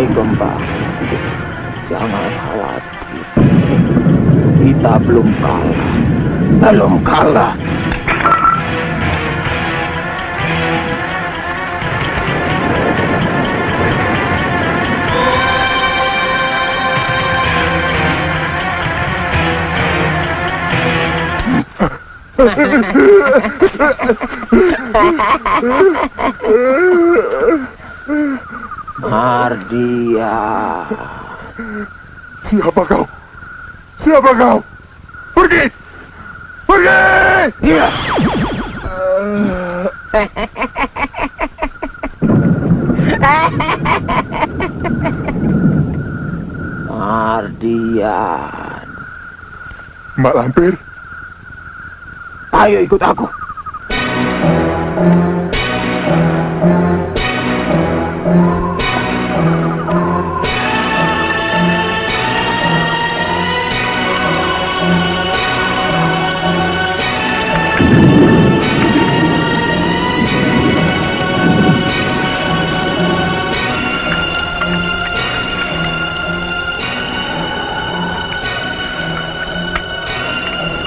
Kembang, jangan khawatir. Kita belum kalah. Mardian. Siapa kau? Pergi! Ya. Mardian. Mak Lampir. Ayo ikut aku.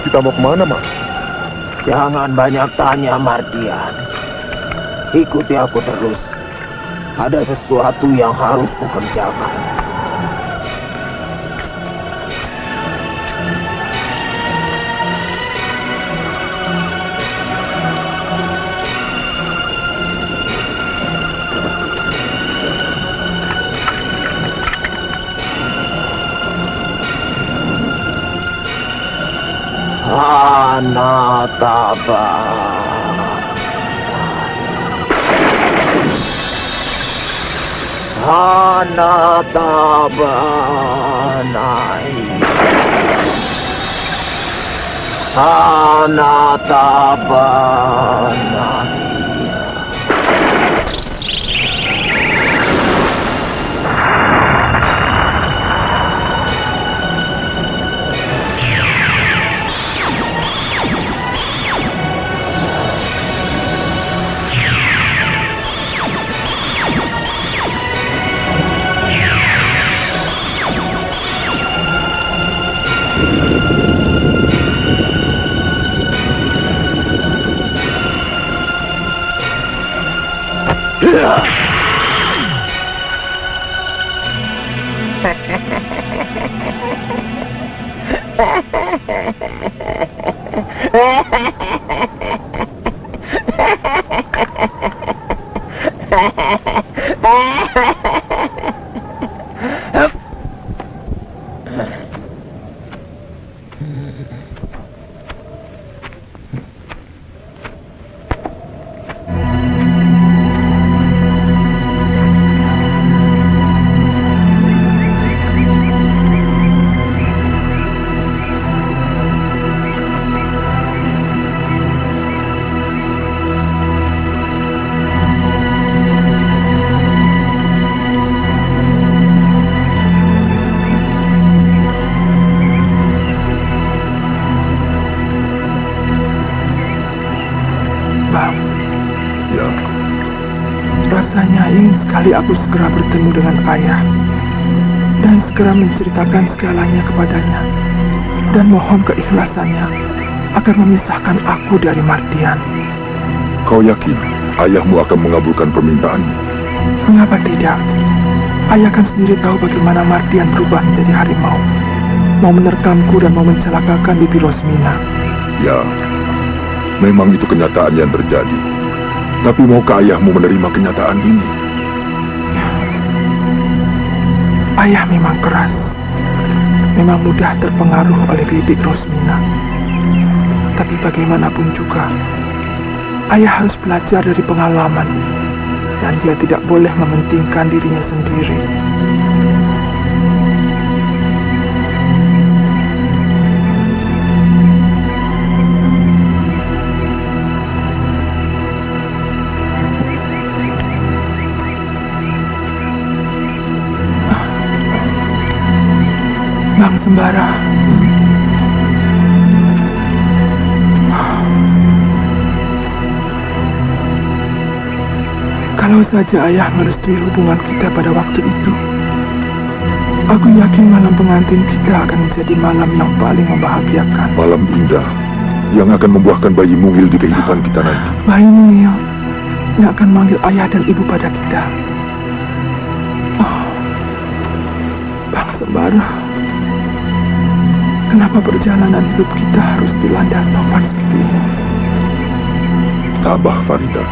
Kita mau kemana, Mak? Jangan banyak tanya, Mardian. Ikuti aku terus. Ada sesuatu yang harus kukerjakan. Anataba. sekali aku segera bertemu dengan ayah dan segera menceritakan segalanya kepadanya dan mohon keikhlasannya agar memisahkan aku dari Mardian. Kau yakin ayahmu akan mengabulkan permintaanmu? Mengapa tidak? Ayah kan sendiri tahu bagaimana Mardian berubah menjadi harimau, mau menerkamku dan mau mencelakakan Bibi Rosmina. Ya, memang itu kenyataan yang terjadi. Tapi maukah ayahmu menerima kenyataan ini? Ayah memang keras, memang mudah terpengaruh oleh Bibi Rosmina. Tapi bagaimanapun juga, ayah harus belajar dari pengalaman, dan dia tidak boleh mementingkan dirinya sendiri. Bang Sembara, kalau saja ayah merestui hubungan kita pada waktu itu, aku yakin malam pengantin kita akan menjadi malam yang paling membahagiakan. Malam indah yang akan membuahkan bayi mungil di kehidupan kita nanti. Bayi mungil yang akan manggil ayah dan ibu pada kita. Oh, Bang Sembara, kenapa perjalanan hidup kita harus dilanda topan seperti ini? Tabah, Farida.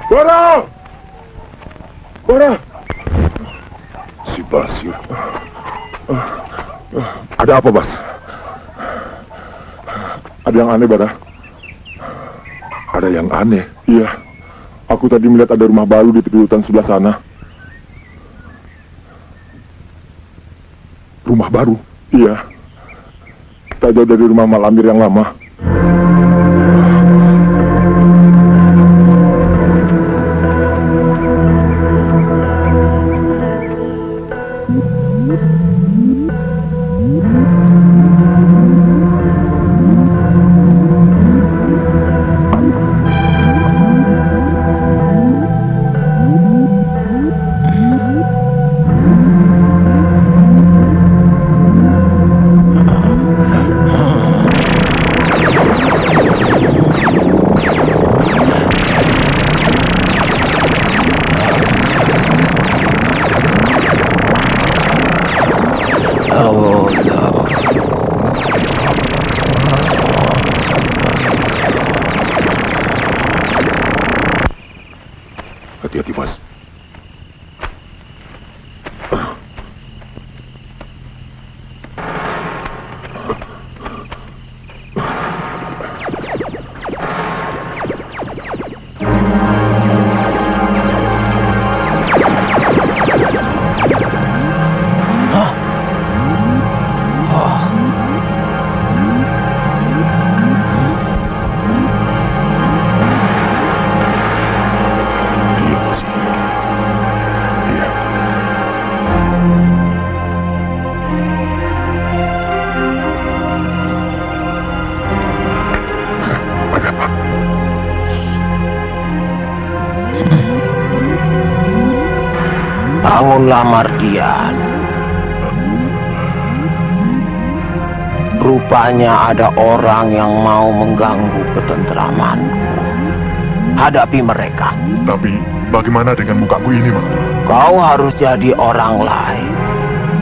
Bora! Bora! Si Basir. Ada apa, Bas? Ada yang aneh, Bara? Ada yang aneh? Iya. Aku tadi melihat ada rumah baru di tepi hutan sebelah sana. Rumah baru? Iya. Tak jauh dari rumah Malamir yang lama. Hati-hati, Mas. Bangunlah, Mardian. Rupanya ada orang yang mau mengganggu ketentramanku. Hadapi mereka. Tapi bagaimana dengan mukaku ini, Mak? Kau harus jadi orang lain.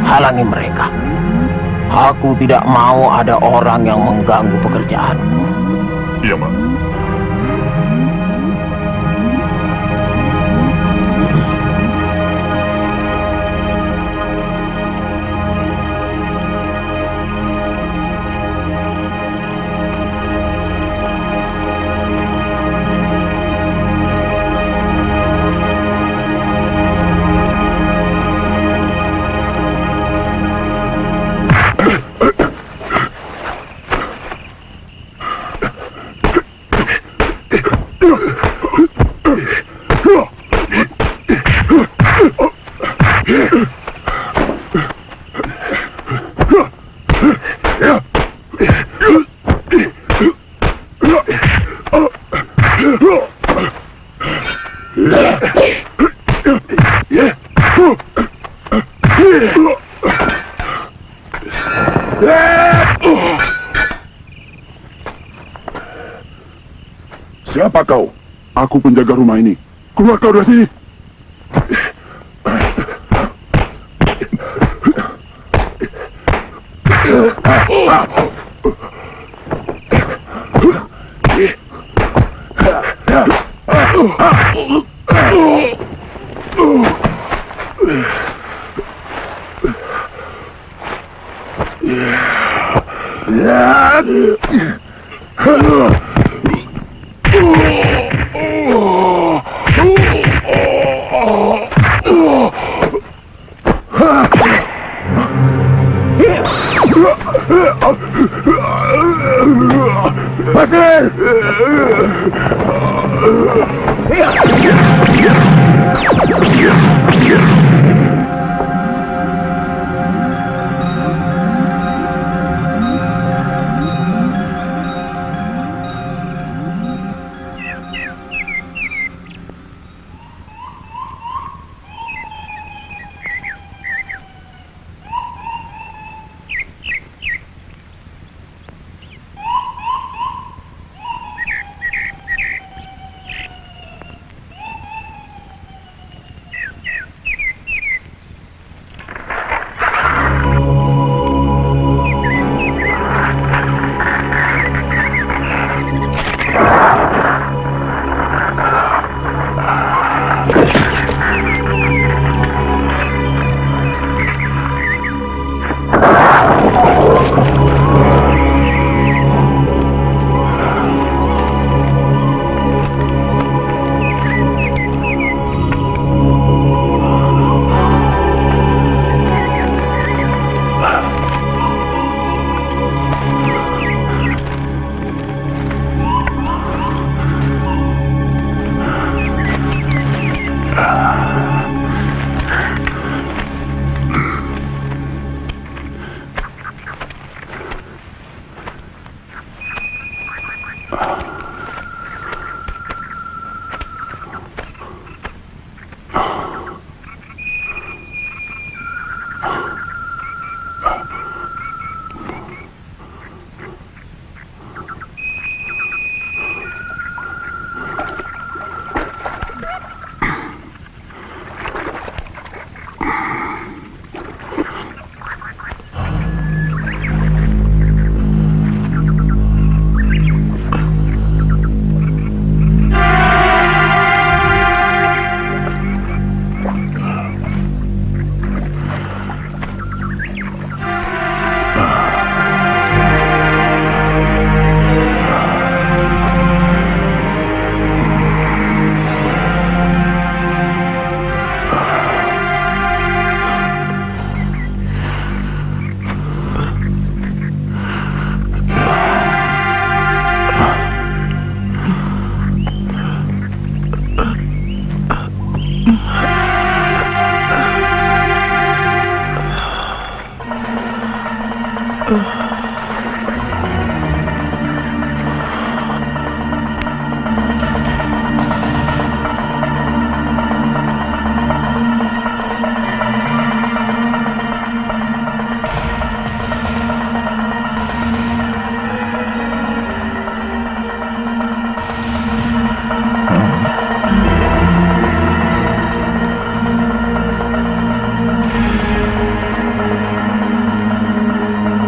Halangi mereka. Aku tidak mau ada orang yang mengganggu pekerjaanku. Iya, Mak. Siapa kau? Aku penjaga rumah ini. Keluar kau dari sini.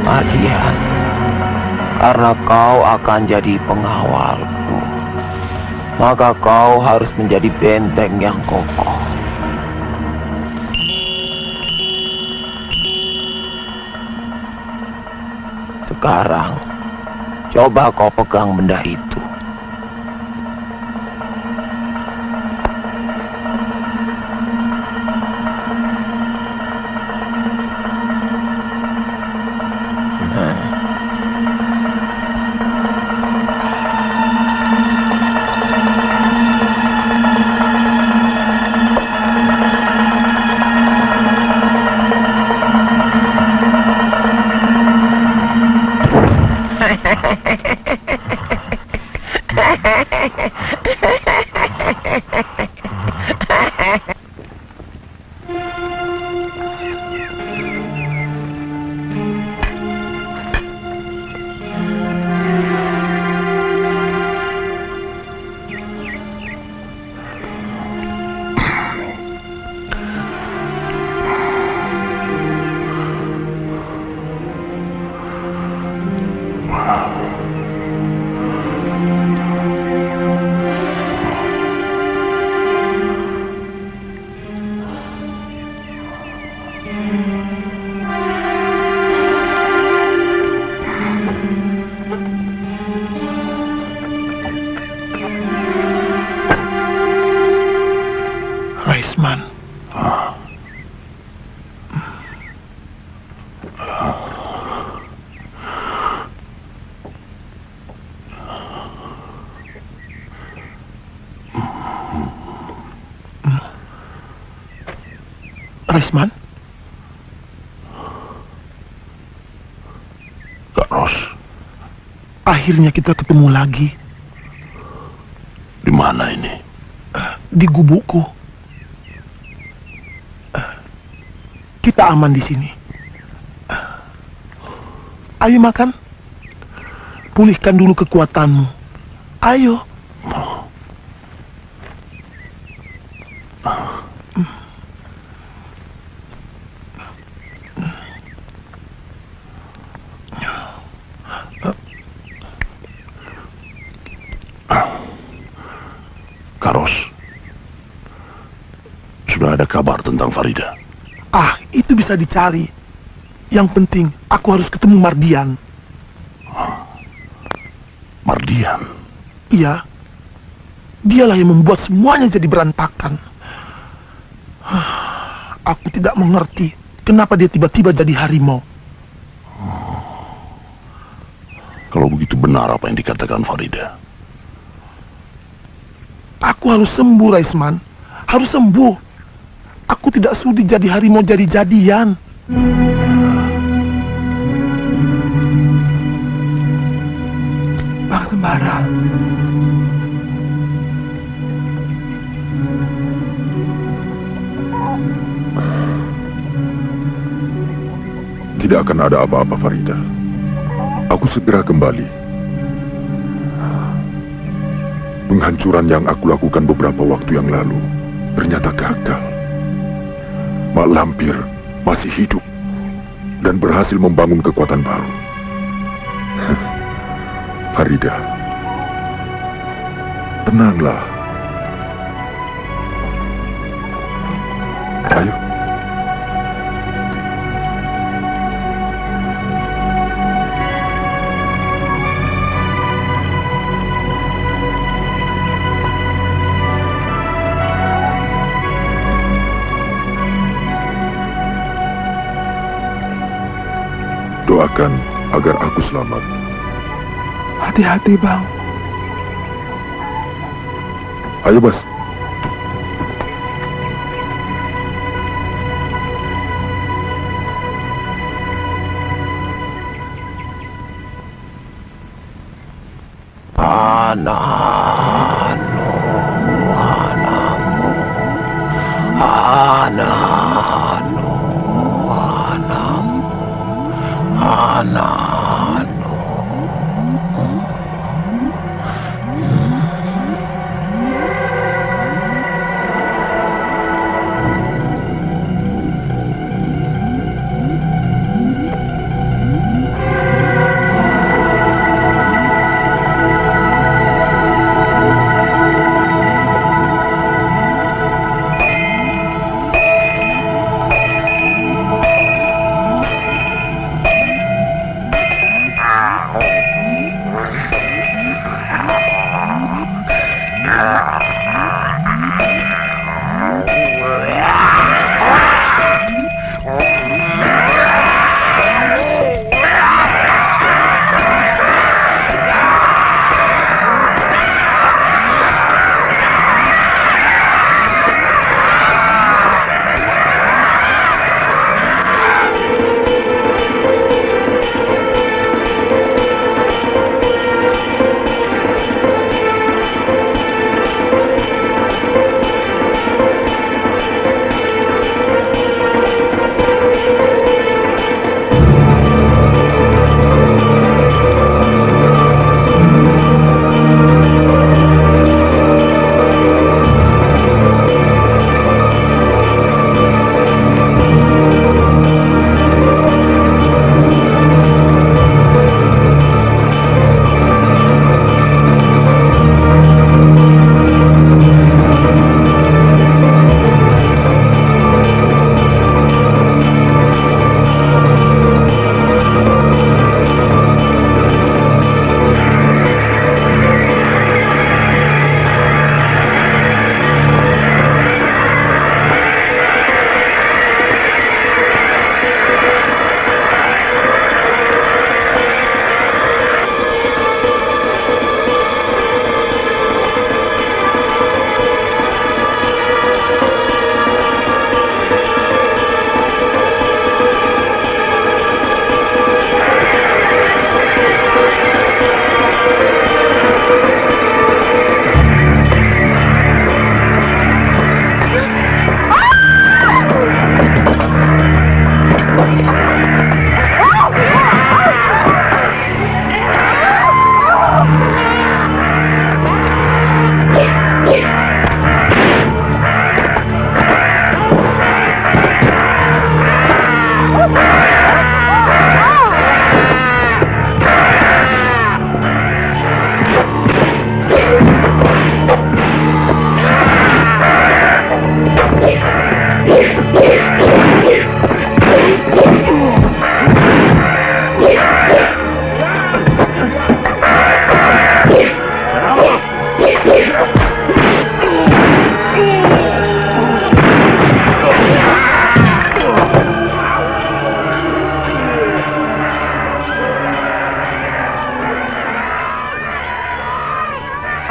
Mardian, karena kau akan jadi pengawalku, maka kau harus menjadi benteng yang kokoh. Sekarang, coba kau pegang benda itu. Resman? Kak Ros, Akhirnya kita ketemu lagi. di mana ini? Di gubukku. Kita aman di sini. Ayo makan. Pulihkan dulu kekuatanmu. Ayo. Karos, sudah ada kabar tentang Farida? Itu bisa dicari. Yang penting, aku harus ketemu Mardian. Mardian? Iya. Dialah yang membuat semuanya jadi berantakan. Aku tidak mengerti kenapa dia tiba-tiba jadi harimau. Kalau begitu benar apa yang dikatakan Farida? Aku harus sembuh, Raisman. Harus sembuh. Aku tidak sudi jadi harimau jadi-jadian. Bang Sembara. Tidak akan ada apa-apa, Farida. Aku segera kembali. Penghancuran yang aku lakukan beberapa waktu yang lalu ternyata gagal. Mak Lampir masih hidup dan berhasil membangun kekuatan baru. Farida, tenanglah. Ayo. Doakan agar aku selamat. Hati-hati, Bang. Ayo, Bas.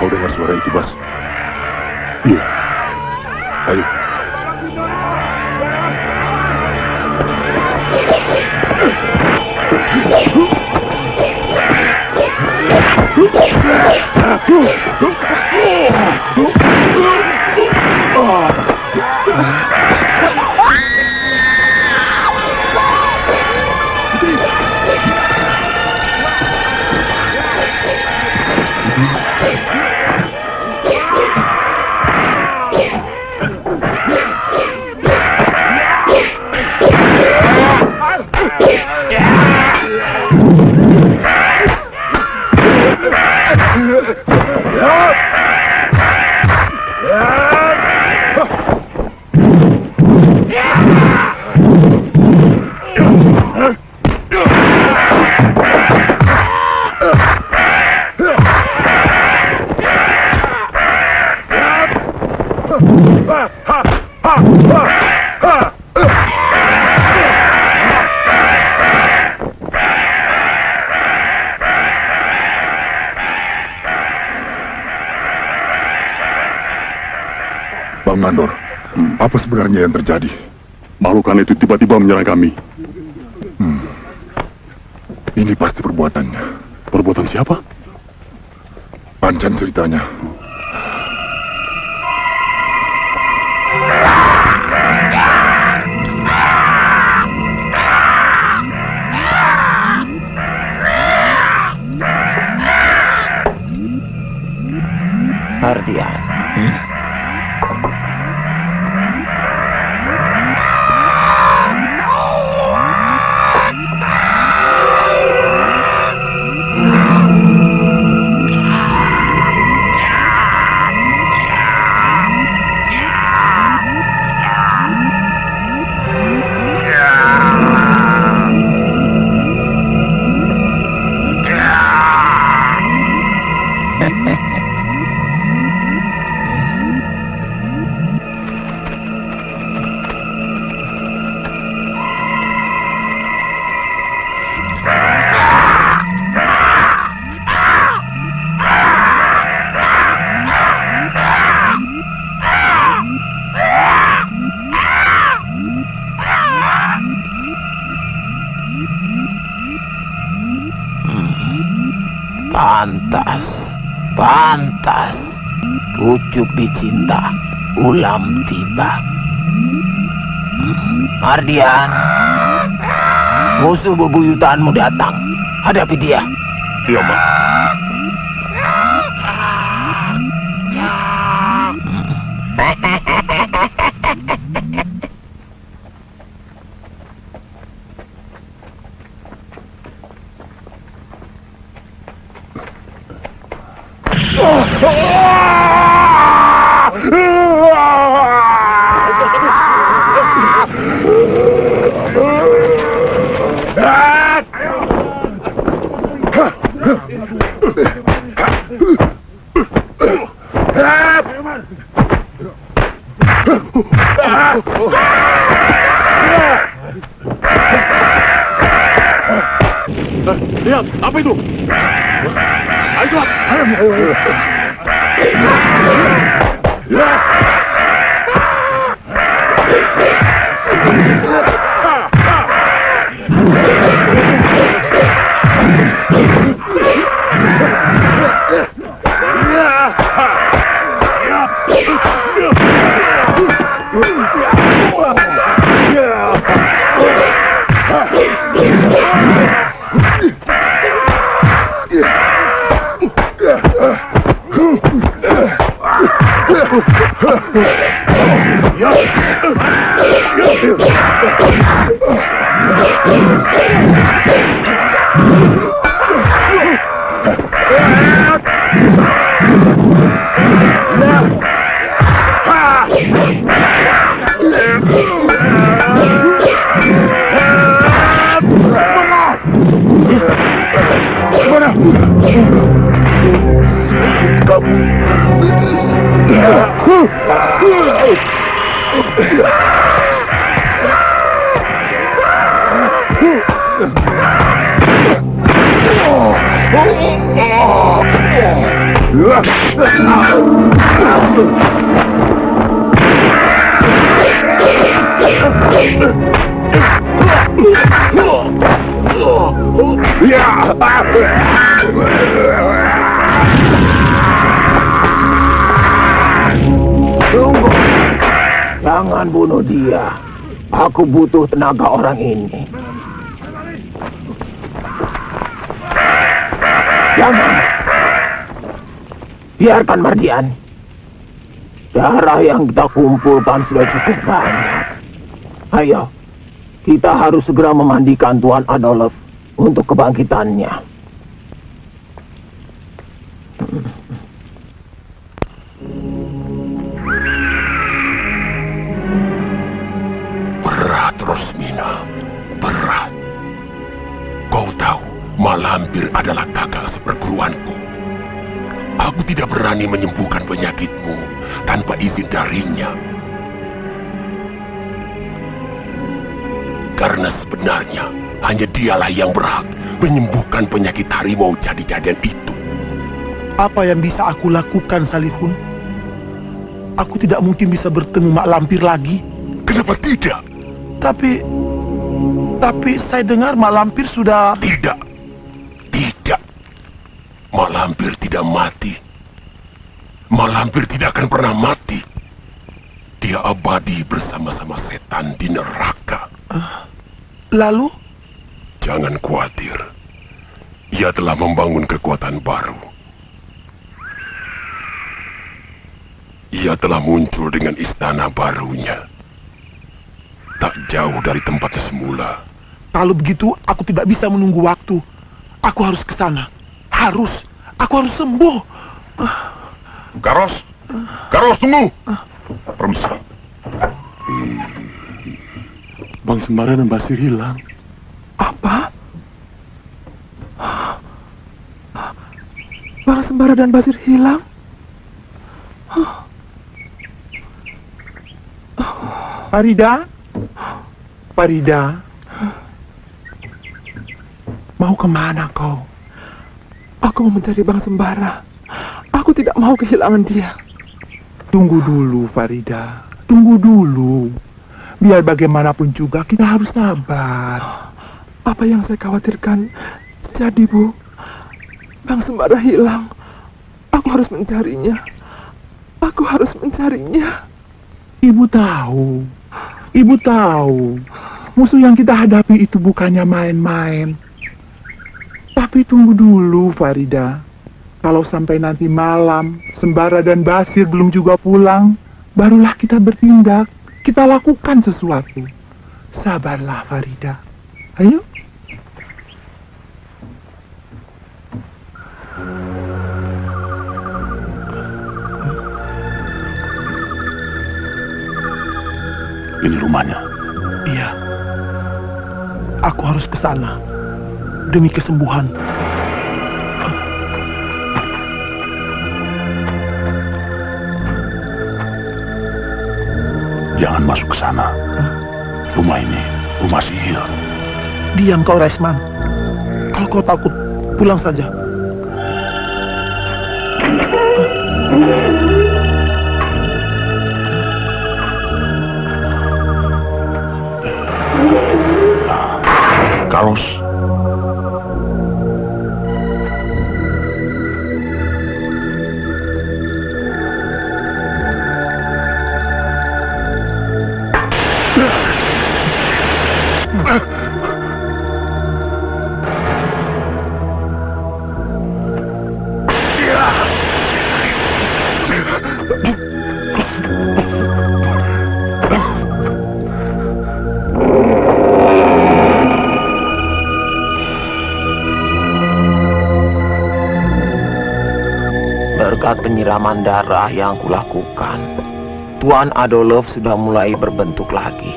Kau dengar suara itu, Bas? Iya. Ayo. Bang Mandor, apa sebenarnya yang terjadi? Makhluk aneh itu tiba-tiba menyerang kami. Ini pasti perbuatannya. Perbuatan siapa? Pancan ceritanya. Ardian. Pantas, pucuk dicinta, ulam tiba. Ardian, musuh bebuyutanmu datang. Hadapi dia. Iya, Mbak. Lihat, apa itu? Ayo cepat. Tunggu. Jangan bunuh dia. Aku butuh tenaga orang ini. Jangan. Biarkan Mardian. Darah yang kita kumpulkan sudah cukup banyak. Ayo, kita harus segera memandikan Tuan Adolf untuk kebangkitannya. Berat, Rosmina. Berat. Kau tahu, Malampir adalah kakak seperguruanku. Aku tidak berani menyembuhkan penyakitmu tanpa izin darinya. Karena sebenarnya hanya dialah yang berhak menyembuhkan penyakit harimau jadi-jadian itu. Apa yang bisa aku lakukan, Salihun? Aku tidak mungkin bisa bertemu Mak Lampir lagi. Kenapa tidak? Tapi saya dengar Mak Lampir sudah... Tidak. Mak Lampir tidak mati. Mak Lampir tidak akan pernah mati. Dia abadi bersama-sama setan di neraka. Lalu? Jangan khawatir. Ia telah membangun kekuatan baru. Ia telah muncul dengan istana barunya. Tak jauh dari tempat semula. Kalau begitu, aku tidak bisa menunggu waktu. Aku harus ke sana. Harus. Aku harus sembuh. Karos, tunggu. Permisi. Bang Sembara dan Basir hilang. Apa? Bang Sembara dan Basir hilang? Farida? Mau kemana kau? Aku mau mencari Bang Sembara. Aku tidak mau kehilangan dia. Tunggu dulu, Farida. Tunggu dulu. Biar bagaimanapun juga kita harus sabar. Apa yang saya khawatirkan jadi, Bu. Bang Sembara hilang. Aku harus mencarinya. Ibu tahu. Musuh yang kita hadapi itu bukannya main-main. Tapi tunggu dulu, Farida. Kalau sampai nanti malam, Sembara dan Basir belum juga pulang, barulah kita bertindak. Kita lakukan sesuatu. Sabarlah, Farida. Ayo. Ini rumahnya. Iya. Aku harus ke sana. Demi kesembuhan. Jangan masuk ke sana. Rumah ini, rumah sihir. Diam kau, Resman. Kalau kau takut, pulang saja. Karos. Berkat penyiraman darah yang kulakukan, Tuan Adolf sudah mulai berbentuk lagi.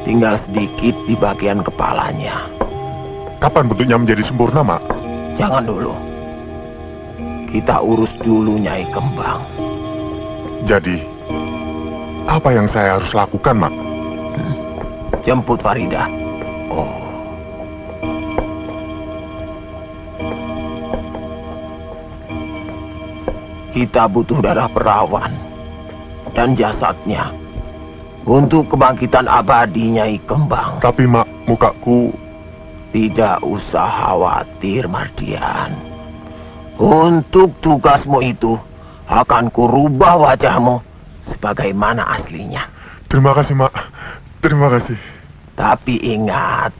Tinggal sedikit di bagian kepalanya. Kapan bentuknya menjadi sempurna, Mak? Jangan dulu. Kita urus dulu Nyai Kembang. Jadi, apa yang saya harus lakukan, Mak? Jemput Farida. Oh. Kita butuh darah perawan dan jasadnya untuk kebangkitan abadi Nyai Kembang. Tapi Mak, mukaku... Tidak usah khawatir, Mardian. Untuk tugasmu itu akan kurubah wajahmu sebagaimana aslinya. Terima kasih, Mak. Terima kasih. Tapi ingat,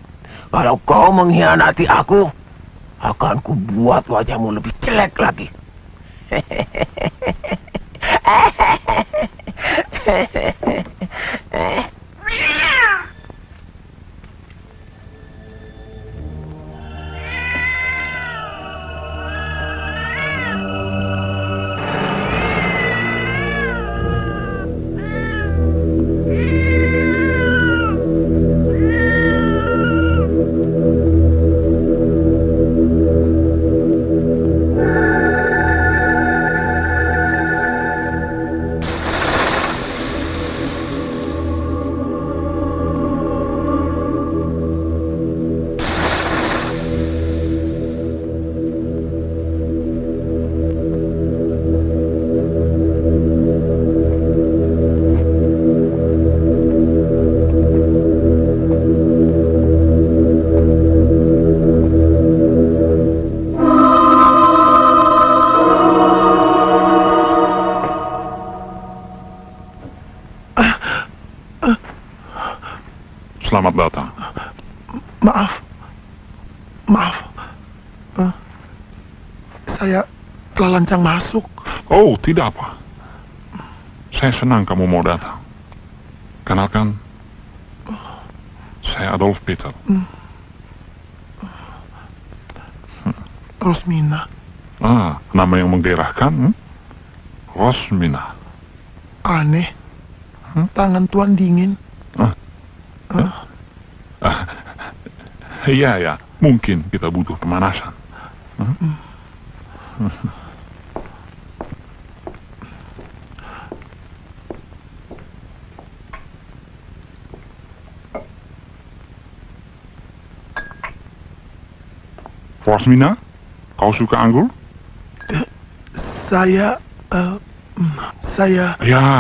kalau kau mengkhianati aku, akan kubuat wajahmu lebih jelek lagi. Selamat datang. Maaf. Saya telah lancang masuk. Oh, tidak apa. Saya senang kamu mau datang. Kenalkan, saya Adolf Peter. Rosmina. Nama yang menggairahkan, Rosmina. Aneh. Tangan Tuan dingin. Iya, mungkin kita butuh pemanasan. Rosmina, kau suka anggur? Saya...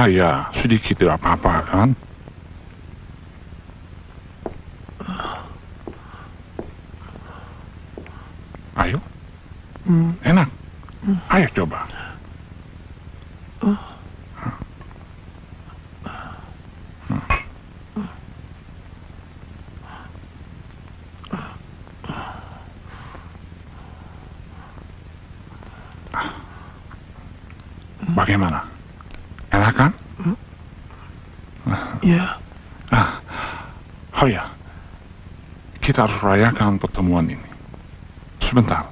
Ya, sedikit tidak apa-apa kan? Ayo. Enak. Ayo coba. Bagaimana? Enak kan? Ya. Oh ya, kita harus rayakan pertemuan ini. Sebentar.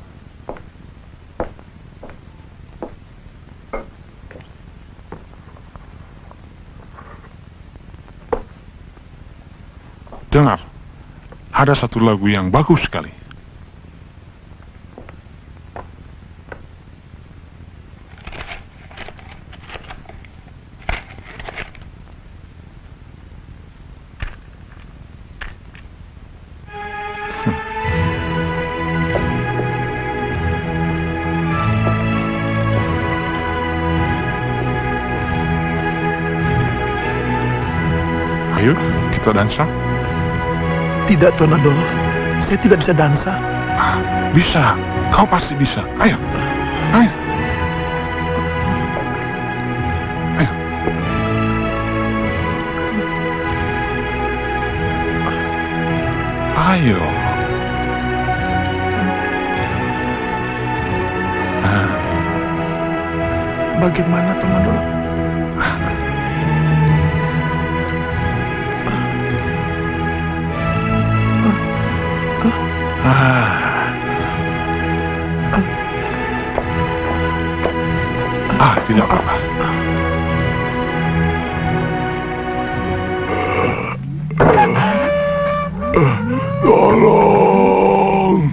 Dengar, ada satu lagu yang bagus sekali. Ayo, kita dansa. Tidak, Tuan Adolf. Saya tidak bisa dansa. Bisa. Kau pasti bisa. Ayo. Ayo. Ayo. Ayo. Bagaimana, Tuan Adolf? Tidak apa-apa. Tolong.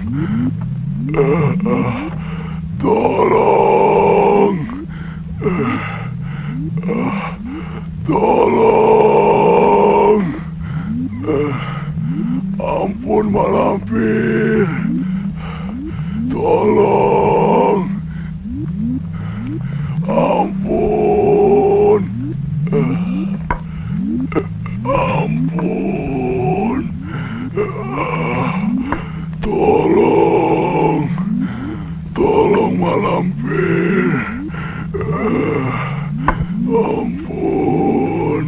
Tolong. Tolong. Ampun, Malampir. Tolong. Malampir. Ampun.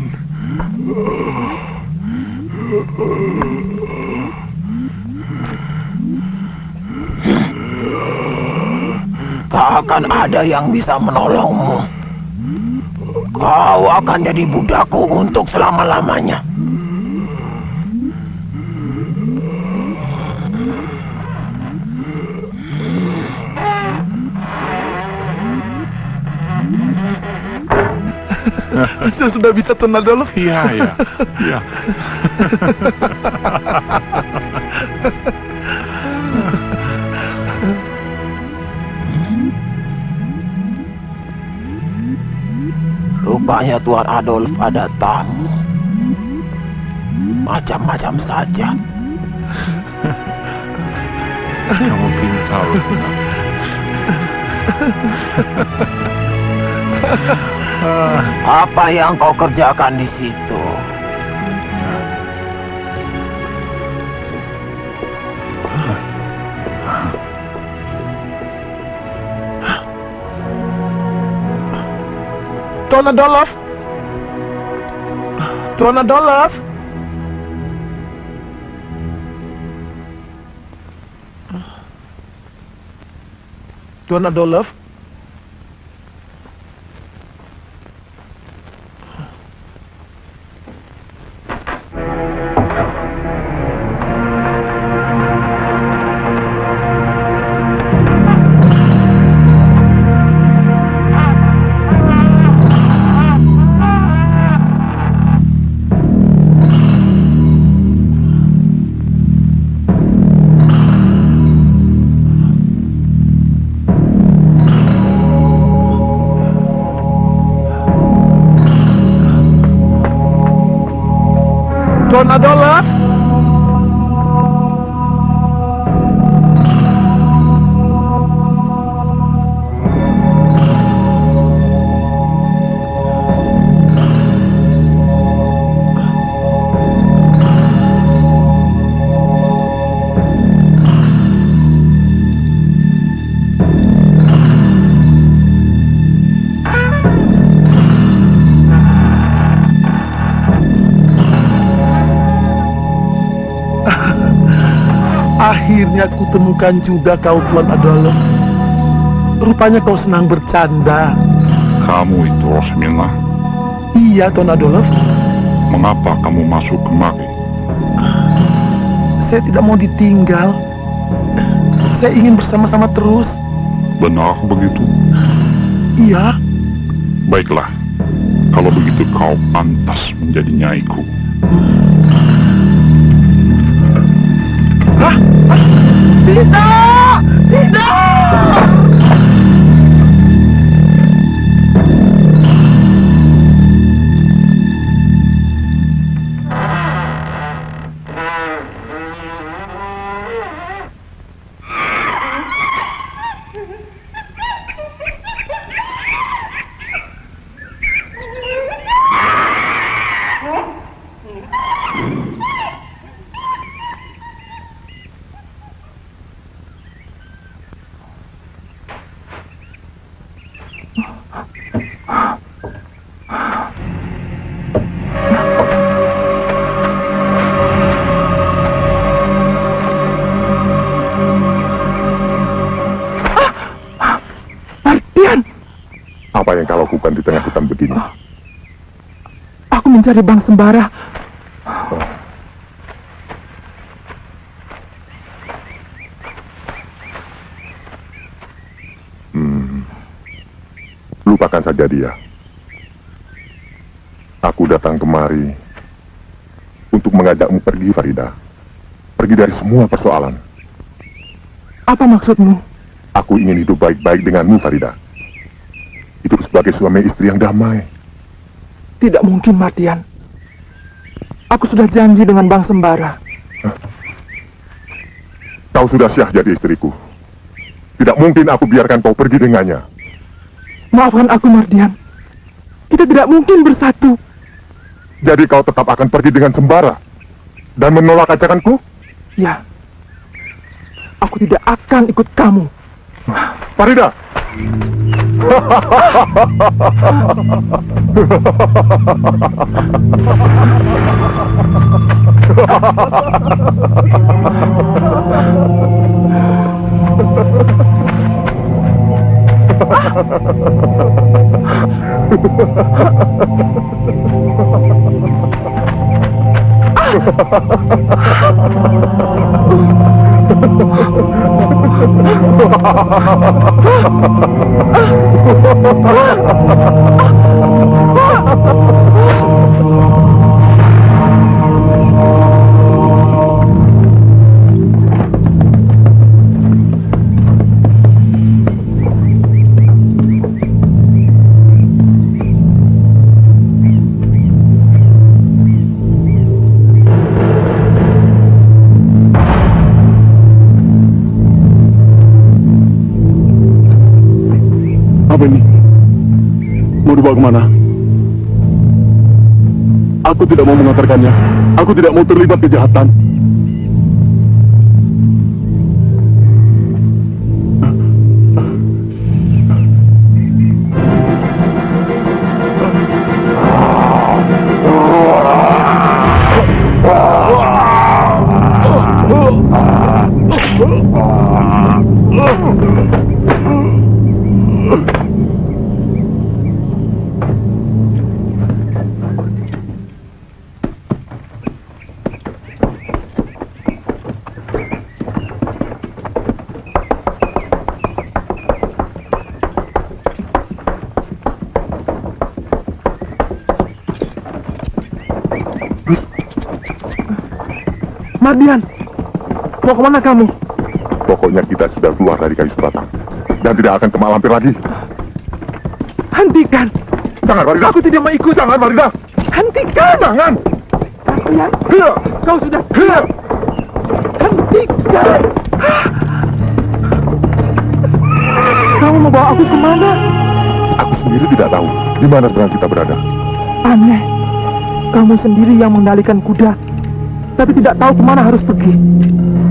Tak akan ada yang bisa menolongmu. Kau akan jadi budakku untuk selama-lamanya. Saya sudah bisa Tuan Adolf. Iya. Rupanya Tuan Adolf ada tamu. Macam-macam saja. Kamu pintar. Apa yang kau kerjakan di situ? Tuan Adolf. Tuan Adolf. Tuan Adolf. Tuan Adolf. Akhirnya aku temukan juga kau, Tuan Adolf. Rupanya kau senang bercanda. Kamu itu Rosmina. Iya, Tuan Adolf. Mengapa kamu masuk kemari? Saya tidak mau ditinggal. Saya ingin bersama-sama terus. Benar begitu? Iya. Baiklah, kalau begitu kau pantas menjadi nyaiku. Hah? Tidak! Tidak! Apa yang kau lakukan di tengah hutan begini? Aku mencari Bang Sembara. Lupakan saja dia. Aku datang kemari untuk mengajakmu pergi, Farida. Pergi dari semua persoalan. Apa maksudmu? Aku ingin hidup baik-baik denganmu, Farida. Itu sebagai suami istri yang damai. Tidak mungkin, Mardian. Aku sudah janji dengan Bang Sembara. Kau sudah syah jadi istriku. Tidak mungkin aku biarkan kau pergi dengannya. Maafkan aku, Mardian. Kita tidak mungkin bersatu. Jadi kau tetap akan pergi dengan Sembara dan menolak ajakanku? Ya. Aku tidak akan ikut kamu. Farida! Apa ini? Mau dibawa kemana? Aku tidak mau mengantarkannya. Aku tidak mau terlibat kejahatan. Mardian, mau kemana kamu? Pokoknya kita sudah keluar dari kayu sebatang dan tidak akan ke Mak Lampir lagi. Hentikan! Jangan, Farida. Aku tidak mau ikut. Jangan, Farida. Hentikan! Jangan. Mardian, kau sudah... Hentikan! Kamu mau bawa aku kemana? Aku sendiri tidak tahu di mana sebenarnya kita berada. Aneh, kamu sendiri yang mengendalikan kuda, tapi tidak tahu kemana harus pergi.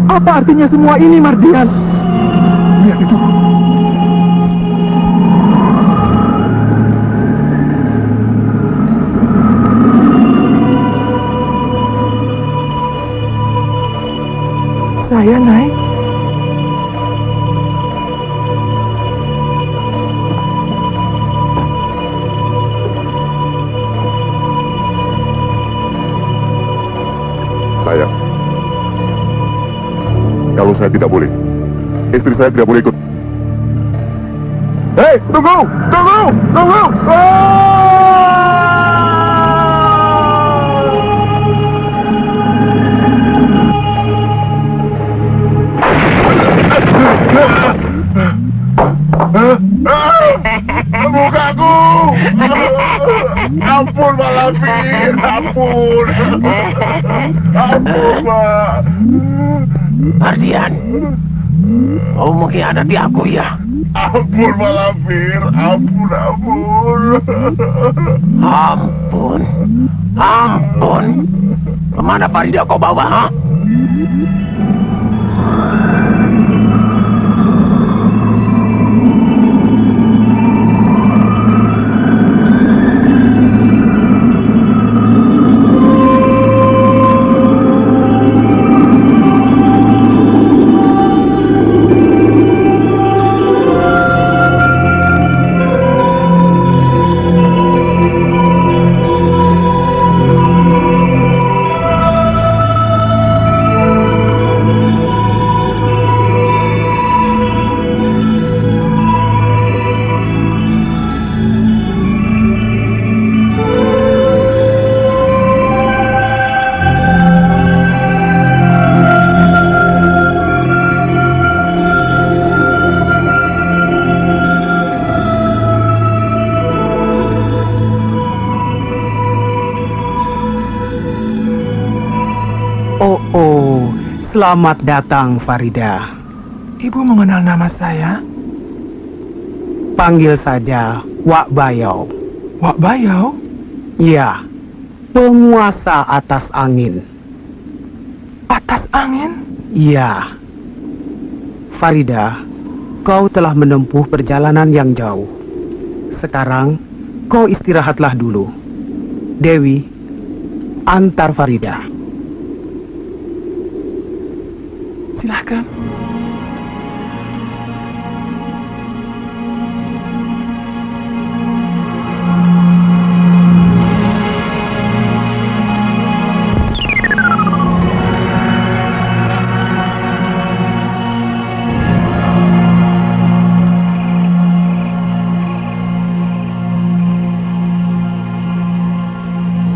Apa artinya semua ini, Mardian? Lihat itu. Saya naik. Kalau saya tidak boleh, istri saya tidak boleh ikut. Hei, tunggu! Tunggu! Tunggu! Bukaku! Ampun, Mak Lampir! Ampun! Ampun, Mak! Mardian, kau mengkhianati aku ya? Ampun, Mak Lampir! Ampun, ampun! Ampun, ampun. Kemana Farida kau bawa, ha? Selamat datang, Farida. Ibu mengenal nama saya? Panggil saja Wak Bayau. Wak Bayau? Ya, penguasa atas angin. Atas angin? Ya. Farida, kau telah menempuh perjalanan yang jauh. Sekarang, kau istirahatlah dulu. Dewi, antar Farida. Silahkan.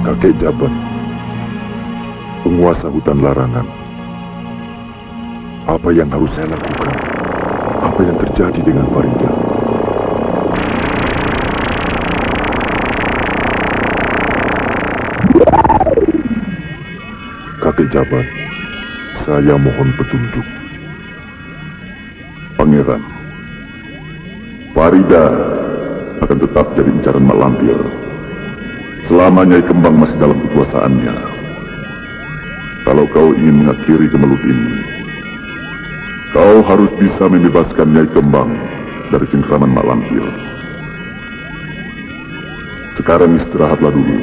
Kakek Jabat, penguasa hutan larangan. Apa yang harus saya lakukan? Apa yang terjadi dengan Farida? Kakek Jabat, saya mohon petunjuk. Pangeran, Farida akan tetap jadi incaran Mak Lampir selama Nyai Kembang masih dalam kekuasaannya. Kalau kau ingin mengakhiri kemelut ini, kau harus bisa membebaskan Nyai Kembang dari cengkraman Mak Lampir. Sekarang istirahatlah dulu.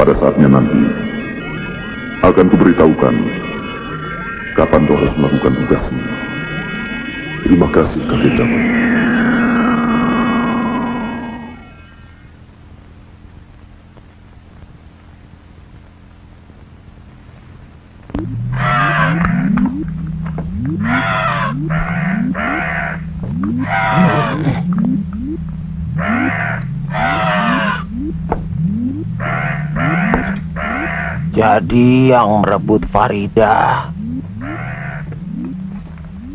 Pada saatnya nanti, akan kuberitahukan kapan kau harus melakukan tugasmu. Terima kasih, Kakek Jabat. Jadi yang merebut Farida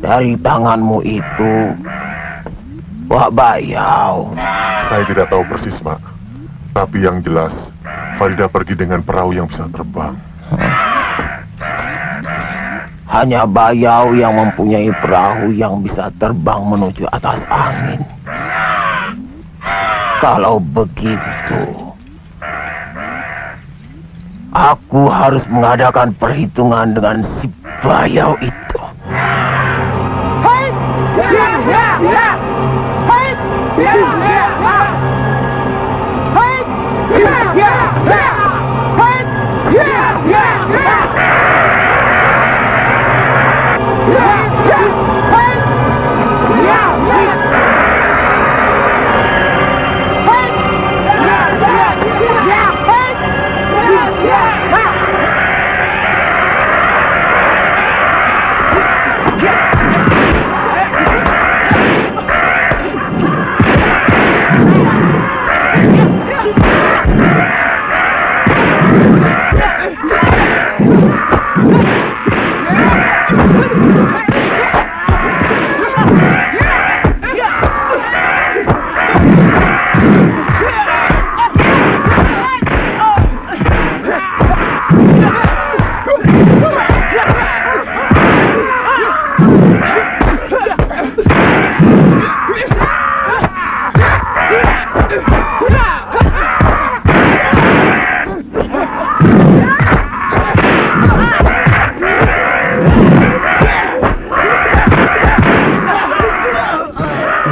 dari tanganmu itu Wak Bayau. Saya tidak tahu persis, Mak. Tapi yang jelas, Farida pergi dengan perahu yang bisa terbang. Hanya Bayau yang mempunyai perahu yang bisa terbang menuju atas angin. Kalau begitu, aku harus mengadakan perhitungan dengan si Bayau itu.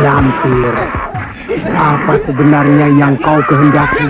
Lampir, apa sebenarnya yang kau kehendaki?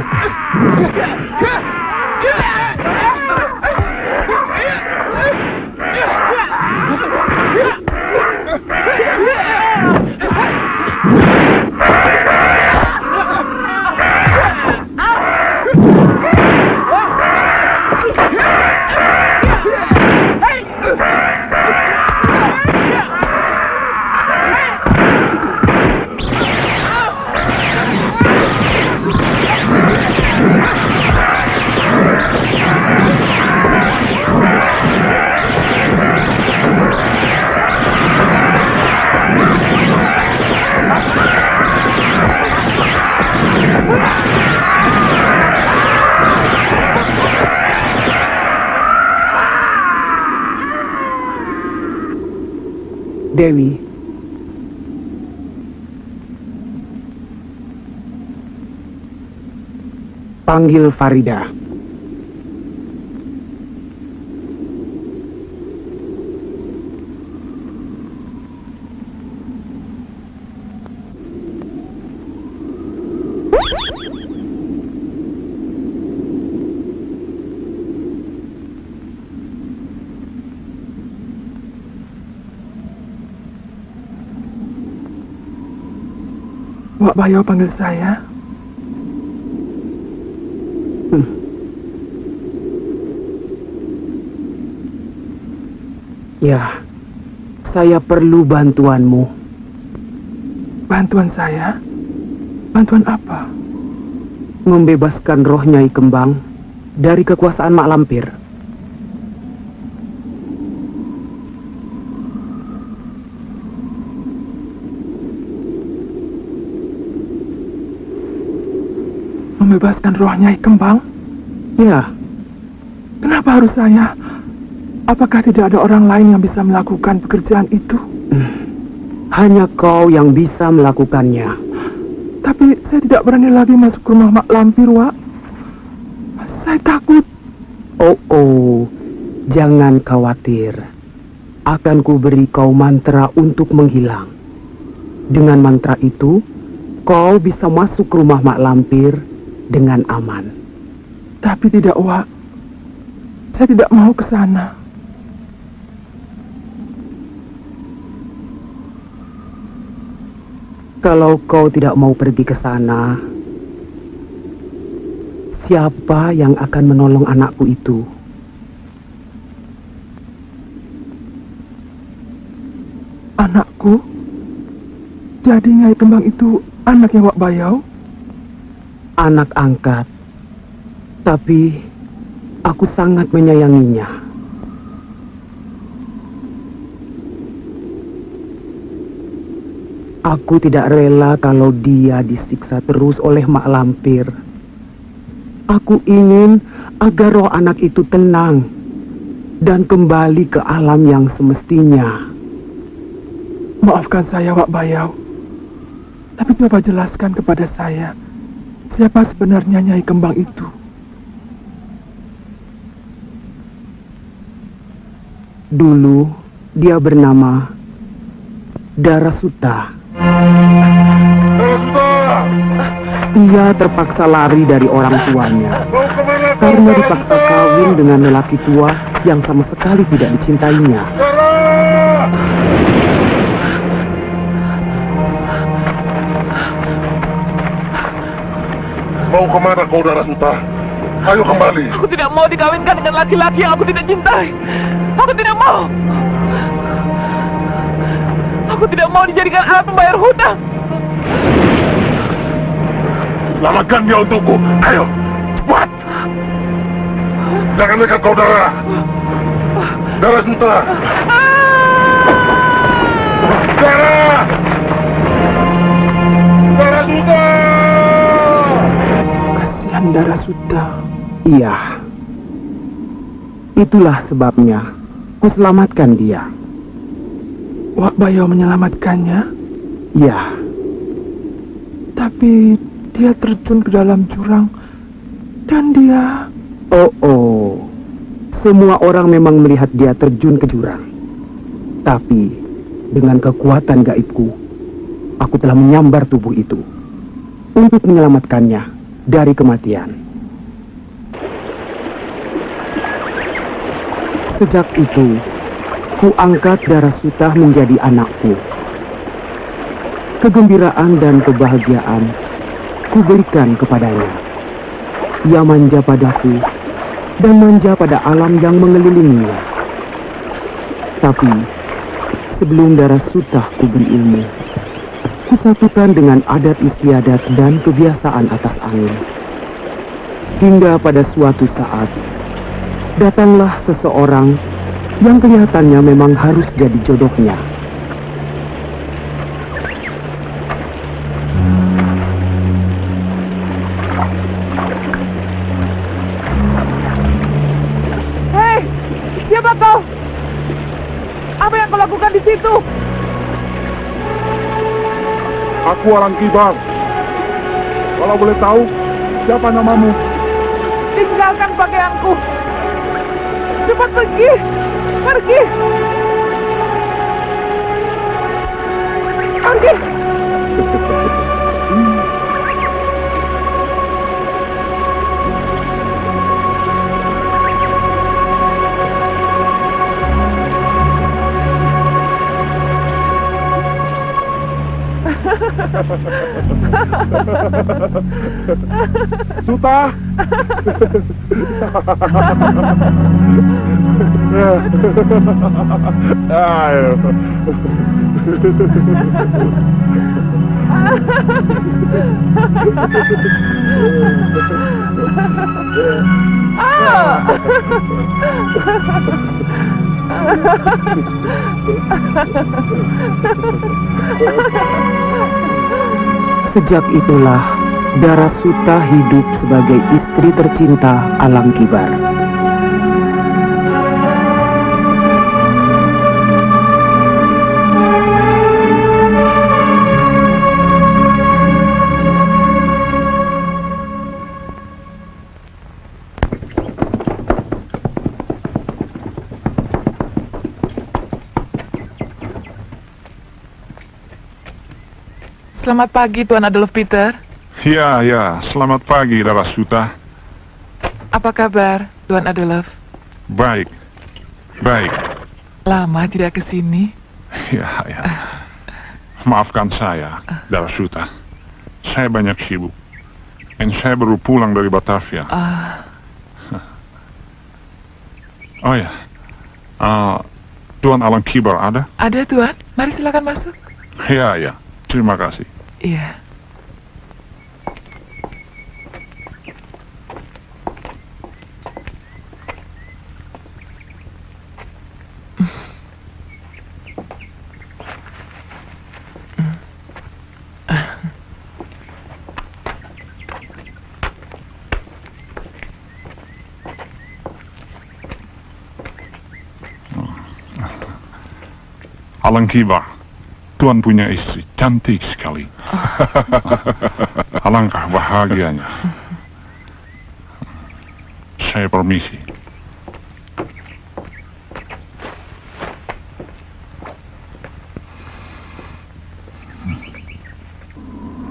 Dewi, panggil Farida. Wak Bayo panggil saya? Ya, saya perlu bantuanmu. Bantuan saya? Bantuan apa? Membebaskan roh Nyai Kembang dari kekuasaan Mak Lampir. Membebaskan roh Nyai Kembang? Ya. Kenapa harus saya? Apakah tidak ada orang lain yang bisa melakukan pekerjaan itu? Hanya kau yang bisa melakukannya. Tapi saya tidak berani lagi masuk ke rumah Mak Lampir, Wak. Saya takut. Oh, jangan khawatir. Akan kuberi kau mantra untuk menghilang. Dengan mantra itu, kau bisa masuk ke rumah Mak Lampir dengan aman. Tapi tidak, Wak. Saya tidak mau ke sana. Kalau kau tidak mau pergi ke sana, siapa yang akan menolong anakku itu? Anakku? Jadi Nyai Kembang itu anaknya Wak Bayau? Anak angkat. Tapi aku sangat menyayanginya. Aku tidak rela kalau dia disiksa terus oleh Mak Lampir. Aku ingin agar roh anak itu tenang dan kembali ke alam yang semestinya. Maafkan saya, Wak Bayau. Tapi coba jelaskan kepada saya, siapa sebenarnya Nyai Kembang itu? Dulu dia bernama Darasuta. Ia terpaksa lari dari orang tuanya karena dipaksa kawin dengan lelaki tua yang sama sekali tidak dicintainya. Mau kemana kau, Darasuta? Ayo kembali. Aku tidak mau dikawinkan dengan laki-laki yang aku tidak cintai. Aku tidak mau. Aku tidak mau dijadikan alat pembayar hutang. Selamatkan dia untukku. Ayo, cepat. Jangan nekat kau, Darasuta. Darasuta. Kasihan Darasuta. Iya. Itulah sebabnya ku selamatkan dia. Wak Bayau menyelamatkannya? Ya. Tapi dia terjun ke dalam jurang dan dia... Oh. Semua orang memang melihat dia terjun ke jurang. Tapi dengan kekuatan gaibku, aku telah menyambar tubuh itu untuk menyelamatkannya dari kematian. Sejak itu, ku angkat Darasuta menjadi anakku. Kegembiraan dan kebahagiaan ku berikan kepadanya. Ia manja padaku dan manja pada alam yang mengelilinginya. Tapi sebelum Darasuta ku beri ilmu, ku satukan dengan adat istiadat dan kebiasaan atas angin. Hingga pada suatu saat, datanglah seseorang yang kelihatannya memang harus jadi jodohnya. Hei, siapa kau? Apa yang kau lakukan di situ? Aku orang Kibang. Kalau boleh tahu, siapa namamu? Tinggalkan pakaianku. Cepat pergi. Pergi. Pergi. Suta. Ayo. Sejak itulah Darasuta hidup sebagai istri tercinta Alang Kibar. Selamat pagi, Tuan Adolf Peter. Ya, selamat pagi, Darasuta. Apa kabar, Tuan Adolf? Baik. Lama tidak ke sini? Ya. Maafkan saya, Darasuta. Saya banyak sibuk. Dan saya baru pulang dari Batavia. Oh ya, Tuan Alang Kibar ada? Ada, Tuan. Mari silakan masuk. Ya. Terima kasih. Iya. Alang Kibar, Tuan punya istri cantik sekali. Alangkah bahagianya. Saya permisi.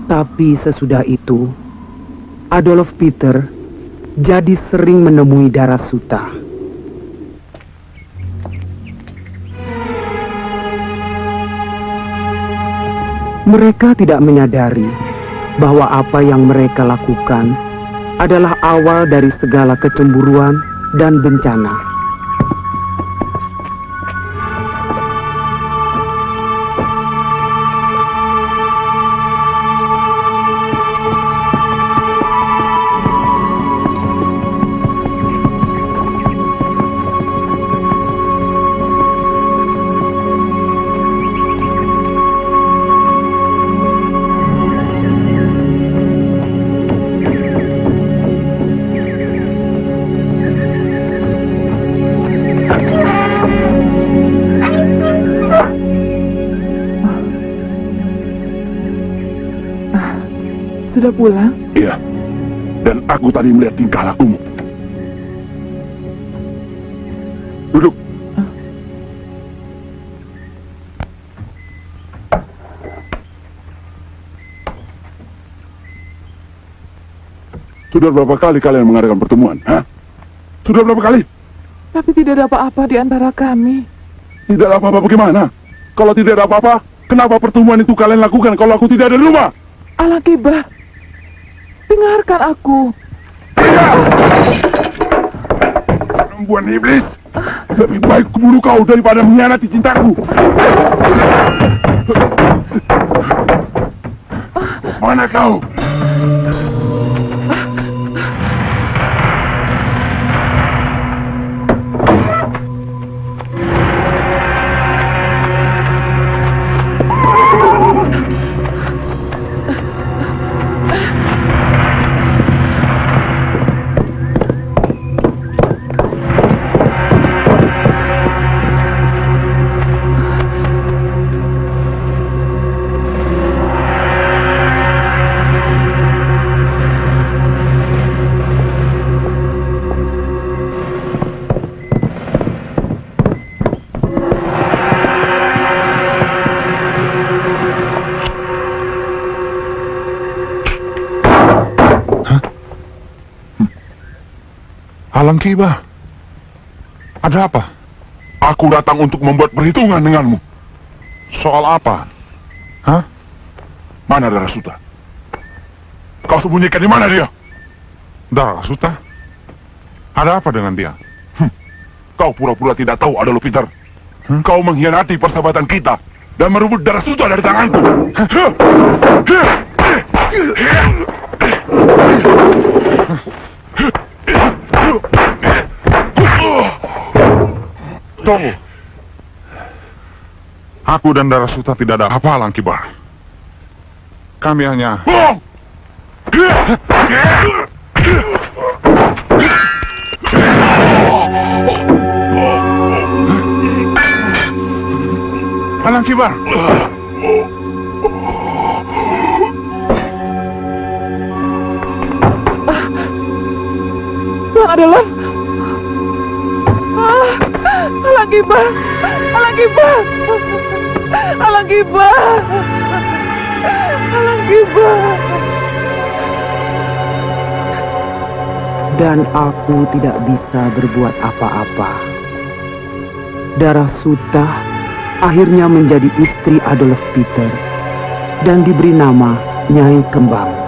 Tapi sesudah itu, Adolf Peter jadi sering menemui Darasuta. Mereka tidak menyadari bahwa apa yang mereka lakukan adalah awal dari segala kecemburuan dan bencana. Sudah pulang? Iya. Dan aku tadi melihat tingkah lakumu. Duduk. Sudah berapa kali kalian mengadakan pertemuan? Sudah berapa kali? Tapi tidak ada apa-apa di antara kami. Tidak ada apa-apa bagaimana? Kalau tidak ada apa-apa, kenapa pertemuan itu kalian lakukan kalau aku tidak ada di rumah? Alang Kibar, dengarkan aku. Perempuan iblis, lebih baik kubunuh kau daripada mengkhianati cintaku. Mana kau? Alang Kibar, ada apa? Aku datang untuk membuat perhitungan denganmu. Soal apa? Mana Darasuta? Kau sembunyikan di mana dia? Darasuta? Ada apa dengan dia? Kau pura-pura tidak tahu Adolf Peter. Kau mengkhianati persahabatan kita dan merebut Darasuta dari tanganku. Tunggu. Aku dan Darasuta tidak ada apa, Langkibar. Kami hanya... Langkibar. Tuan Adolf. Langkibar. Langkibar. Langkibar. Langkibar. Dan aku tidak bisa berbuat apa-apa. Darasuta akhirnya menjadi istri Adolf Peter dan diberi nama Nyai Kembang.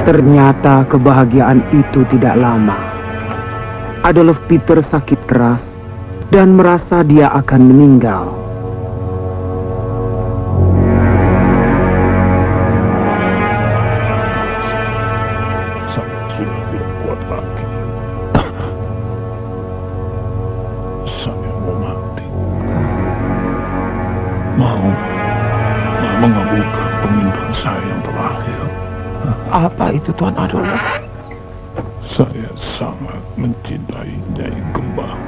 Ternyata kebahagiaan itu tidak lama. Adolf Peter sakit keras dan merasa dia akan meninggal. Saya sudah tidak kuat lagi. Saya mau mati. Mau mengabulkan permintaan saya yang terakhir. Apa itu Tuan Adolf? Saya sangat mencintai Nyai Kembang.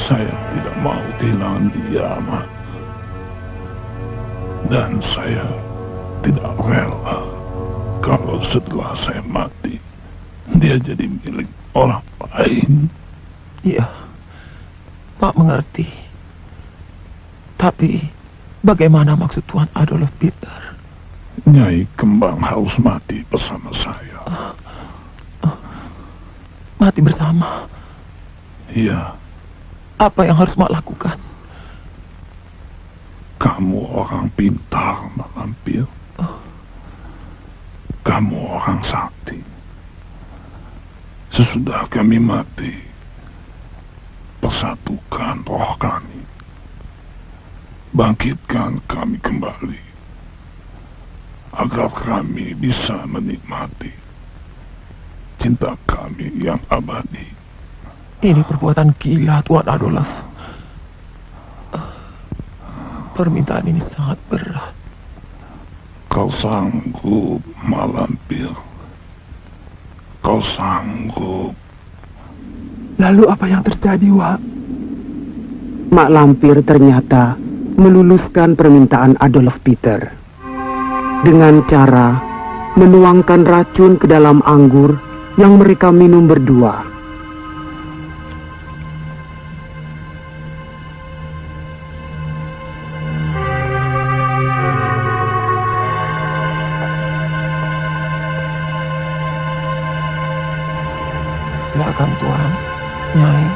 Saya tidak mau kehilangan dia, Mak. Dan saya tidak rela kalau setelah saya mati, dia jadi milik orang lain. Iya, Pak mengerti. Tapi, bagaimana maksud Tuan Adolf Peter? Nyai Kembang harus mati bersama saya. Mati bersama? Iya. Apa yang harus Mak lakukan? Kamu orang pintar, Mak Lampir. Kamu orang sakti. Sesudah kami mati, persatukan roh kami. Bangkitkan kami kembali, agar kami bisa menikmati cinta kami yang abadi. Ini perbuatan gila, Tuan Adolf. Permintaan ini sangat berat. Kau sanggup, Mak Lampir. Kau sanggup. Lalu apa yang terjadi, Wak? Mak Lampir ternyata meluluskan permintaan Adolf Peter dengan cara menuangkan racun ke dalam anggur yang mereka minum berdua. Silakan Tuan, Nyai.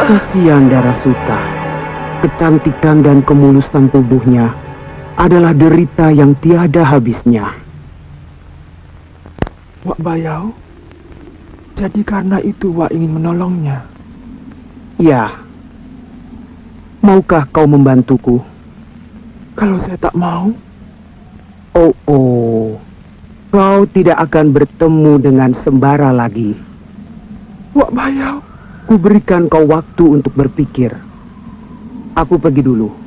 Kasihan Darasuta, kecantikan dan kemulusan tubuhnya adalah derita yang tiada habisnya. Wak Bayau, Jadi karena itu Wak ingin menolongnya? Ya. Maukah kau membantuku? Kalau saya tak mau? Oh. Kau tidak akan bertemu dengan Sembara lagi. Wak Bayau. Kuberikan kau waktu untuk berpikir. Aku pergi dulu.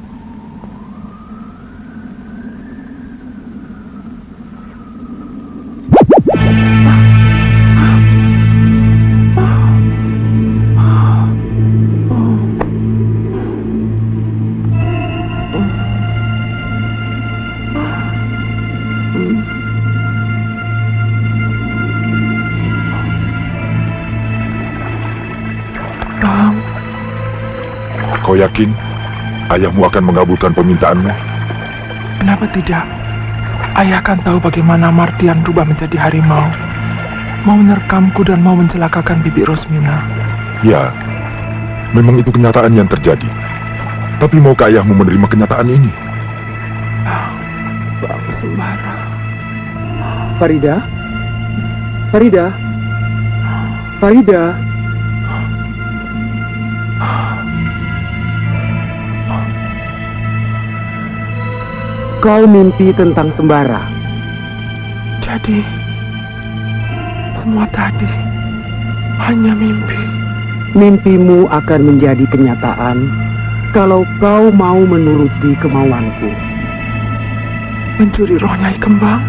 Kau yakin ayahmu akan mengabulkan permintaanmu? Kenapa tidak? Ayah akan tahu bagaimana Mardian berubah menjadi harimau. Mau menerkamku dan mau mencelakakan Bibi Rosmina. Ya, memang itu kenyataan yang terjadi. Tapi maukah ayahmu menerima kenyataan ini? Bang Sembara. Farida? Farida? Farida? Kau mimpi tentang Sembara. Jadi, semua tadi hanya mimpi. Mimpimu akan menjadi kenyataan kalau kau mau menuruti kemauanku. Mencuri roh Nyai Kembang?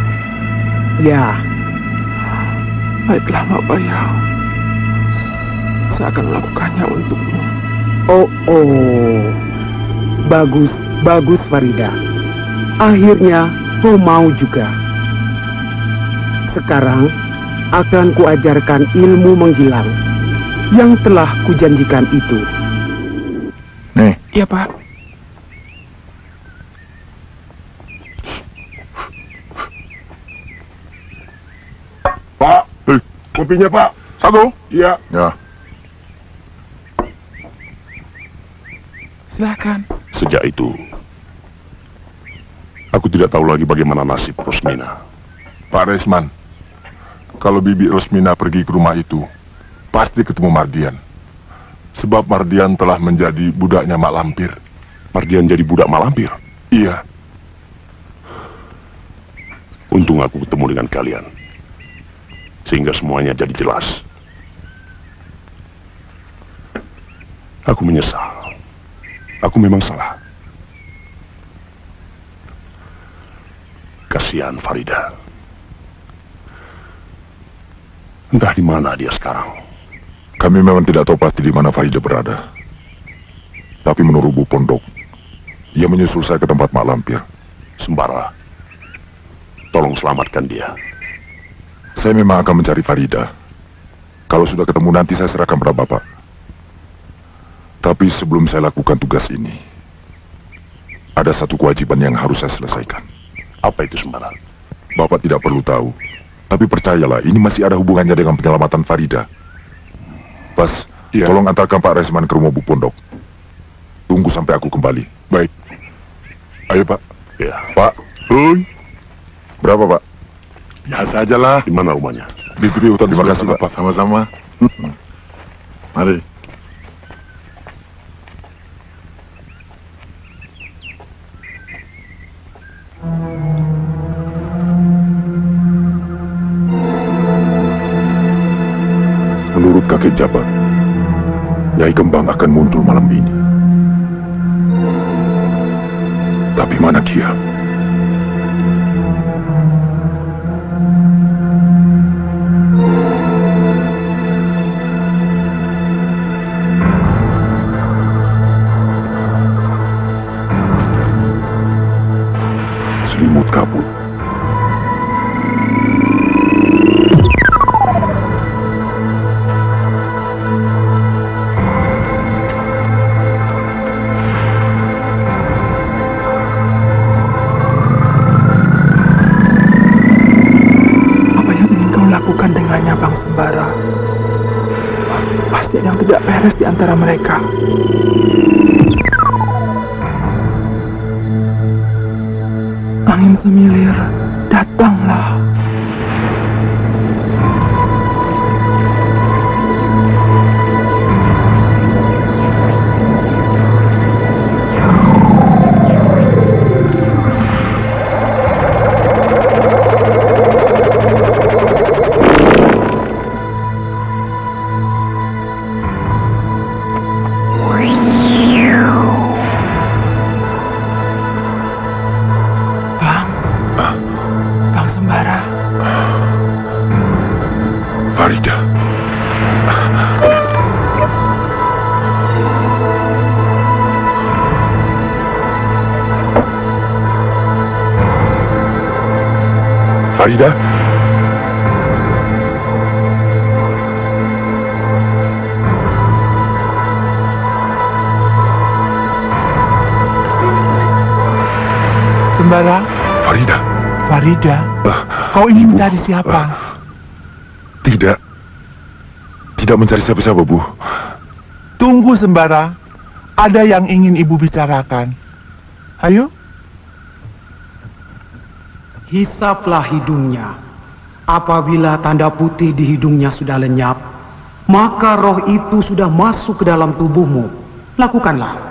Ya. Baiklah, Mak Bayau. Saya akan melakukannya untukmu. Oh. Bagus Farida. Akhirnya kau mau juga. Sekarang akan kuajarkan ilmu menghilang yang telah kujanjikan itu. Nih. Iya, Pak. Pak, kopinya Pak. Satu? Iya. Ya. Silakan. Sejak itu, aku tidak tahu lagi bagaimana nasib Rosmina. Pak Resman, kalau Bibi Rosmina pergi ke rumah itu, pasti ketemu Mardian. Sebab Mardian telah menjadi budaknya Mak Lampir. Mardian jadi budak Mak Lampir? Iya. Untung aku ketemu dengan kalian. Sehingga semuanya jadi jelas. Aku menyesal. Aku memang salah. Kasihan Farida. Entah di mana dia sekarang. Kami memang tidak tahu pasti di mana Farida berada. Tapi menurut Bu Pondok, ia menyusul saya ke tempat Mak Lampir. Sembara, tolong selamatkan dia. Saya memang akan mencari Farida. Kalau sudah ketemu nanti saya serahkan pada Bapak. Tapi sebelum saya lakukan tugas ini, ada satu kewajiban yang harus saya selesaikan. Apa itu Sembara? Bapak tidak perlu tahu. Tapi percayalah, ini masih ada hubungannya dengan penyelamatan Farida. Pas, ya. Tolong antarkan Pak Resman ke rumah Bu Pondok. Tunggu sampai aku kembali. Baik. Ayo Pak. Ya. Pak. Hei. Berapa Pak? Biasa aja lah. Di mana rumahnya? Di hutan. Terima kasih Pak. Sama-sama. Mari. Menurut kakek Jabat, Nyai Kembang akan muncul malam ini. Tapi mana dia? Selimut kabut. Dengannya Bang Sembara. Pasti ada yang tidak beres di antara mereka. Angin semilir, datanglah. Sembara? Farida. Farida? Kau ingin mencari siapa? Tidak. Tidak mencari siapa-siapa, Bu. Tunggu, Sembara. Ada yang ingin ibu bicarakan. Ayo. Hisaplah hidungnya. Apabila tanda putih di hidungnya sudah lenyap, maka roh itu sudah masuk ke dalam tubuhmu. Lakukanlah.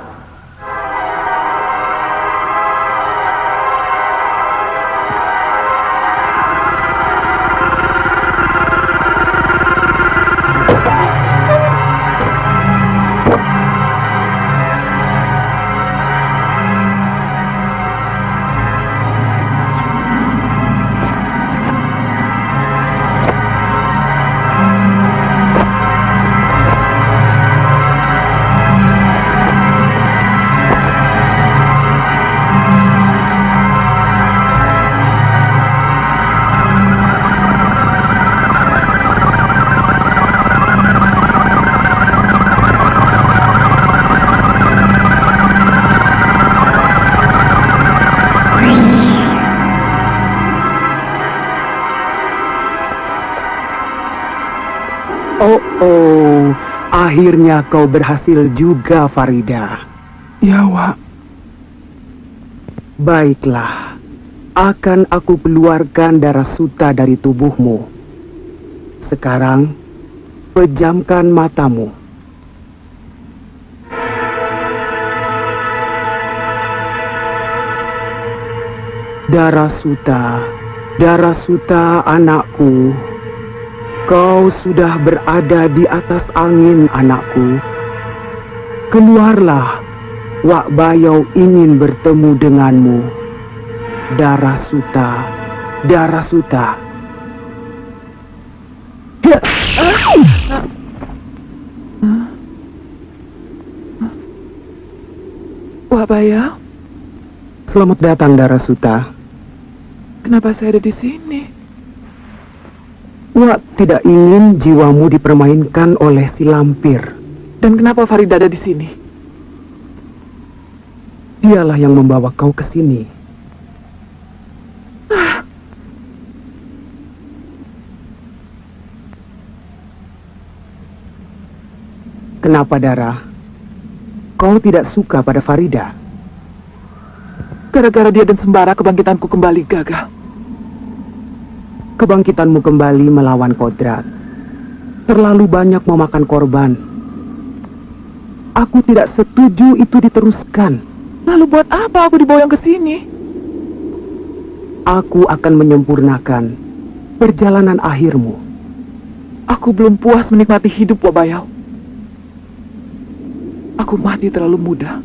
Oh, akhirnya kau berhasil juga, Farida. Ya, Wak. Baiklah, akan aku keluarkan darah suta dari tubuhmu. Sekarang, pejamkan matamu. Darah suta anakku. Kau sudah berada di atas angin, anakku. Keluarlah, Wak Bayau ingin bertemu denganmu. Darah suta. Wak Bayau? Selamat datang, Darah Suta. Kenapa saya ada di sini? Wak tidak ingin jiwamu dipermainkan oleh si lampir. Dan kenapa Farida ada di sini? Dialah yang membawa kau ke sini. Kenapa, Dara? Kau tidak suka pada Farida? Gara-gara dia dan Sembara kebangkitanku kembali gagal. Kebangkitanmu kembali melawan kodrat. Terlalu banyak memakan korban. Aku tidak setuju itu diteruskan. Lalu buat apa aku diboyong ke sini? Aku akan menyempurnakan perjalanan akhirmu. Aku belum puas menikmati hidup, Wak Bayau. Aku mati terlalu muda.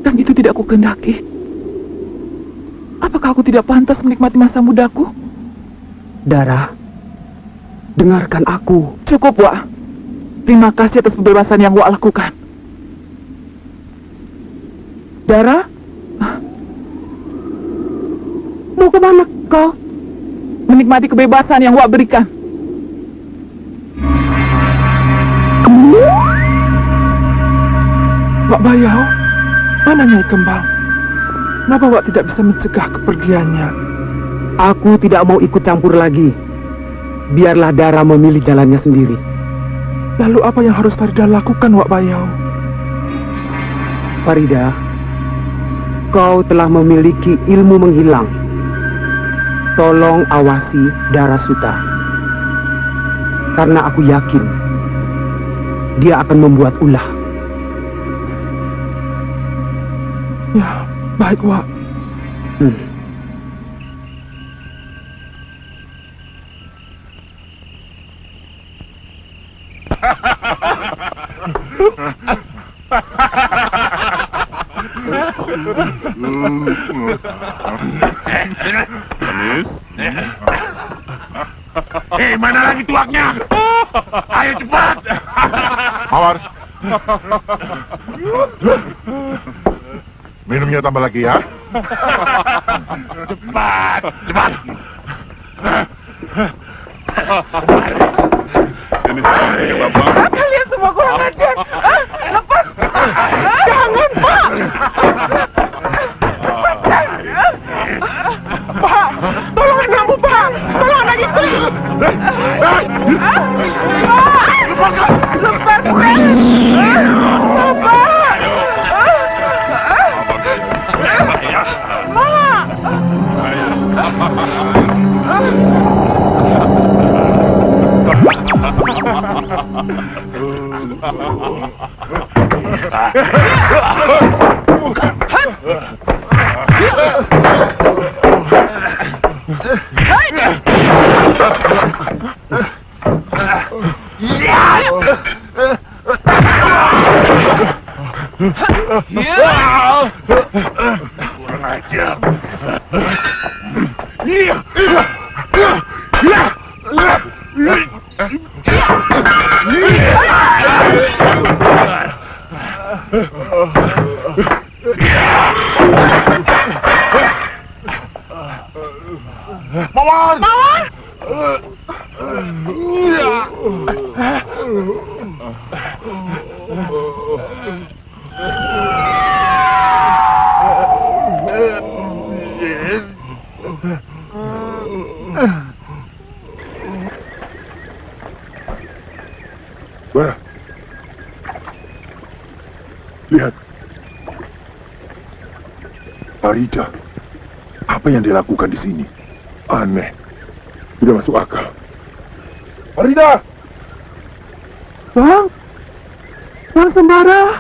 Dan itu tidak aku kehendaki. Apakah aku tidak pantas menikmati masa mudaku? Dara, dengarkan aku. Cukup, Wak. Terima kasih atas kebebasan yang Wak lakukan. Dara? Mau kemana kau? Menikmati kebebasan yang Wak berikan. Wak Bayau, mana Nyai Kembang? Kenapa Wak tidak bisa mencegah kepergiannya? Aku tidak mau ikut campur lagi. Biarlah Dara memilih jalannya sendiri. Lalu apa yang harus Farida lakukan, Wak Bayau? Farida, kau telah memiliki ilmu menghilang. Tolong awasi Darah Suta. Karena aku yakin dia akan membuat ulah. Ya, baik, Wak. Hei, mana lagi tuaknya? Ayo cepat. Mawar. Minumnya tambah lagi ya. Cepat, cepat. Ini saya Bapak. Kalian semua kurang ajar. Lepas. Jangan, Pak. Wah. Lihat. Farida. Apa yang dilakukan di sini? Aneh. Tidak masuk akal. Farida! Bang! Bang Sembara!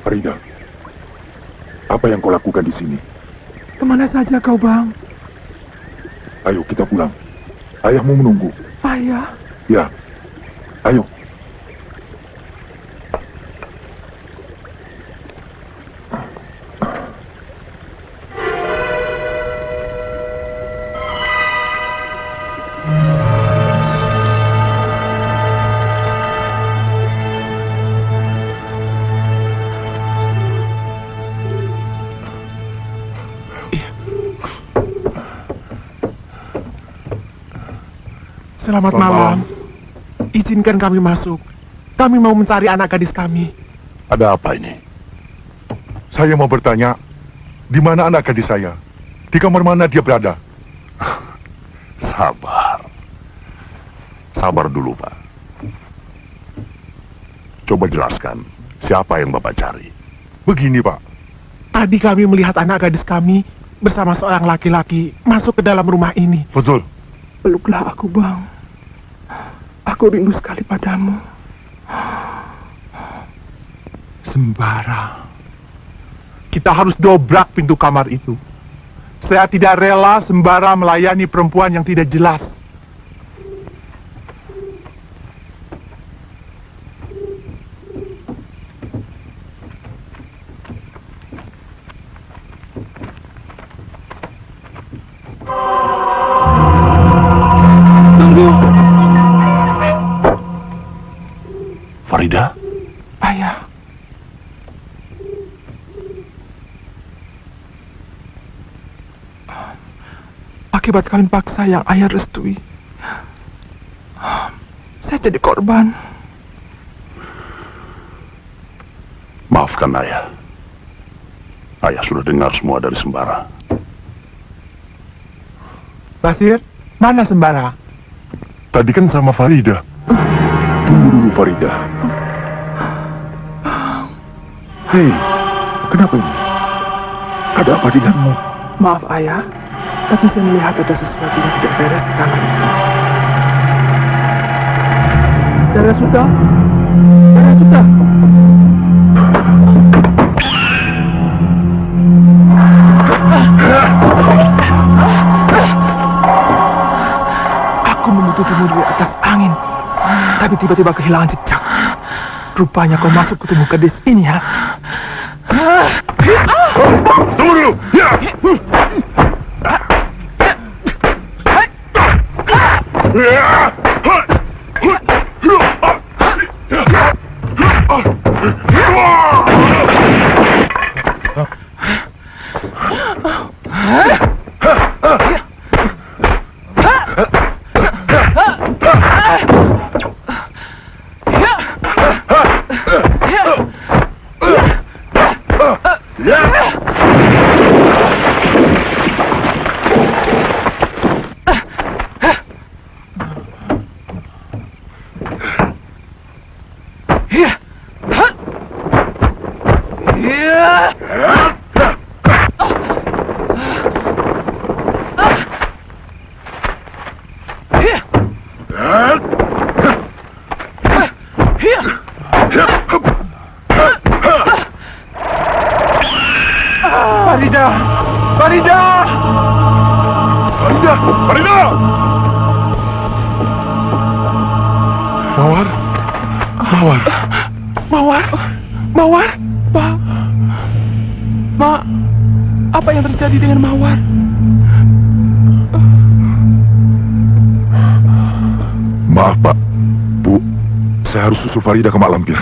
Farida. Apa yang kau lakukan di sini? Kemana saja kau, Bang? Ayo kita pulang. Ayahmu menunggu. Ayah? Ya. Ayo. Selamat malam. Izinkan kami masuk. Kami mau mencari anak gadis kami. Ada apa ini? Saya mau bertanya, di mana anak gadis saya? Di kamar mana dia berada? Sabar. Sabar dulu, Pak. Coba jelaskan, siapa yang Bapak cari? Begini, Pak. Tadi kami melihat anak gadis kami bersama seorang laki-laki masuk ke dalam rumah ini. Betul. Peluklah aku, Bang. Aku rindu sekali padamu. Sembara. Kita harus dobrak pintu kamar itu. Saya tidak rela Sembara melayani perempuan yang tidak jelas. Farida? Ayah. Akibat kawin paksa yang ayah restui, saya jadi korban. Maafkan ayah. Ayah sudah dengar semua dari Sembara. Basir, mana Sembara? Tadi kan sama Farida. Tunggu dulu, Farida. Hei, kenapa ini? Ada apa denganmu? Maaf ayah, tapi saya melihat ada sesuatu yang tidak beres di kamar itu. Darah sudah. Aku menutupimu dari atas angin, tapi tiba-tiba kehilangan jejak. Rupanya kau masuk ke tubuh gadis ini, ya? Tunggu dulu! Ya! Farida! Farida! Farida! Farida! Mawar? Mawar? Mawar? Mawar? Apa yang terjadi dengan Mawar? Maaf, Pak. Bu, saya harus susul Farida ke Mak Lampir.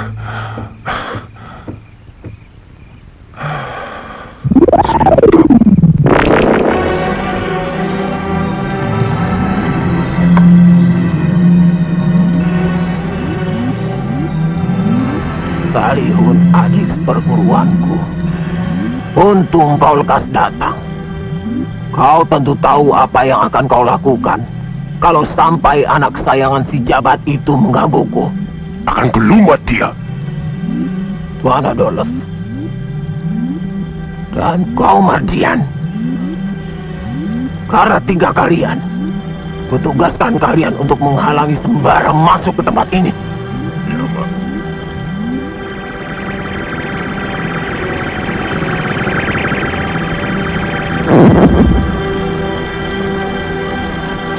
Salihun adik perguruanku. Untung kau lekas datang. Kau tentu tahu apa yang akan kau lakukan kalau sampai anak kesayangan si jabat itu menggangguku. Akan gelumat dia. Tuan Adolf. Dan kau Mardian. Karena 3 kalian, kutugaskan kalian untuk menghalangi Sembara masuk ke tempat ini. Ya, Pak.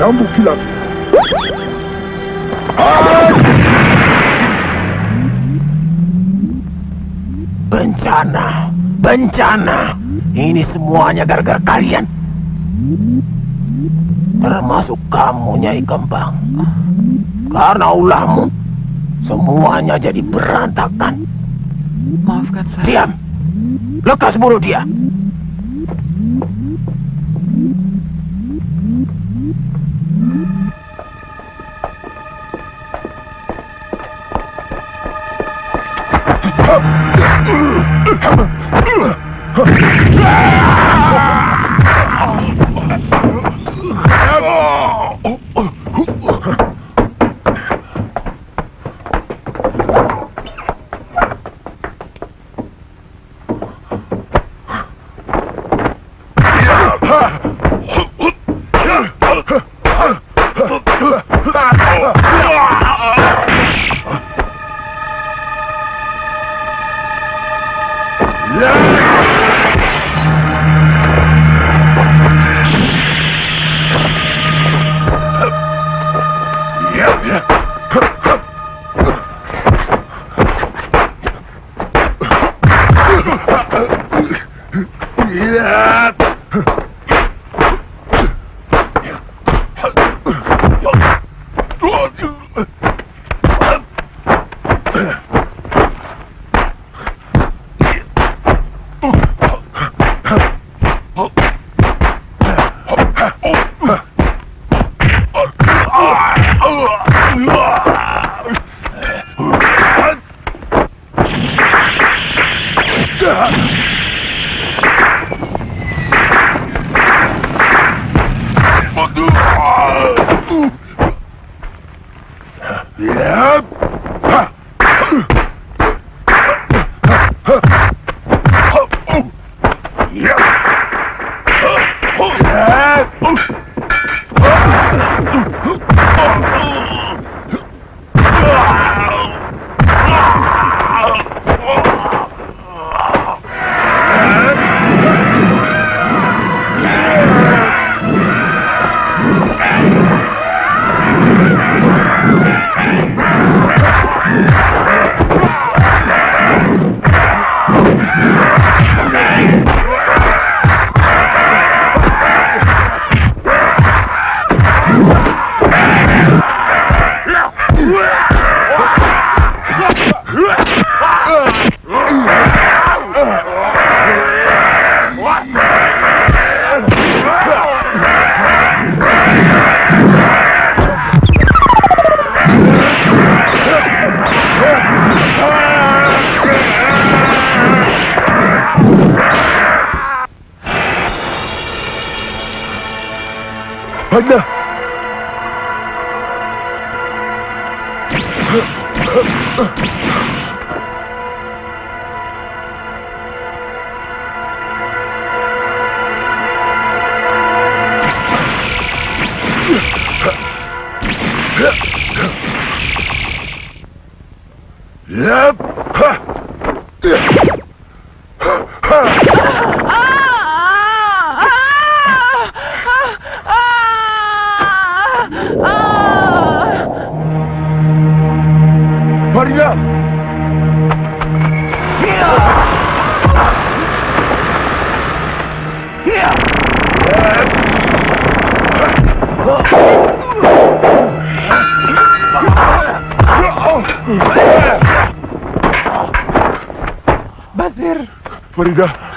Cambuk kilat. Bencana, bencana. Ini semuanya gara-gara kalian. Termasuk kamu, Nyai Kembang. Karena ulahmu, semuanya jadi berantakan. Maafkan saya. Diam. Lekas bunuh dia. Farida! Basir. Farida.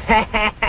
Hehehe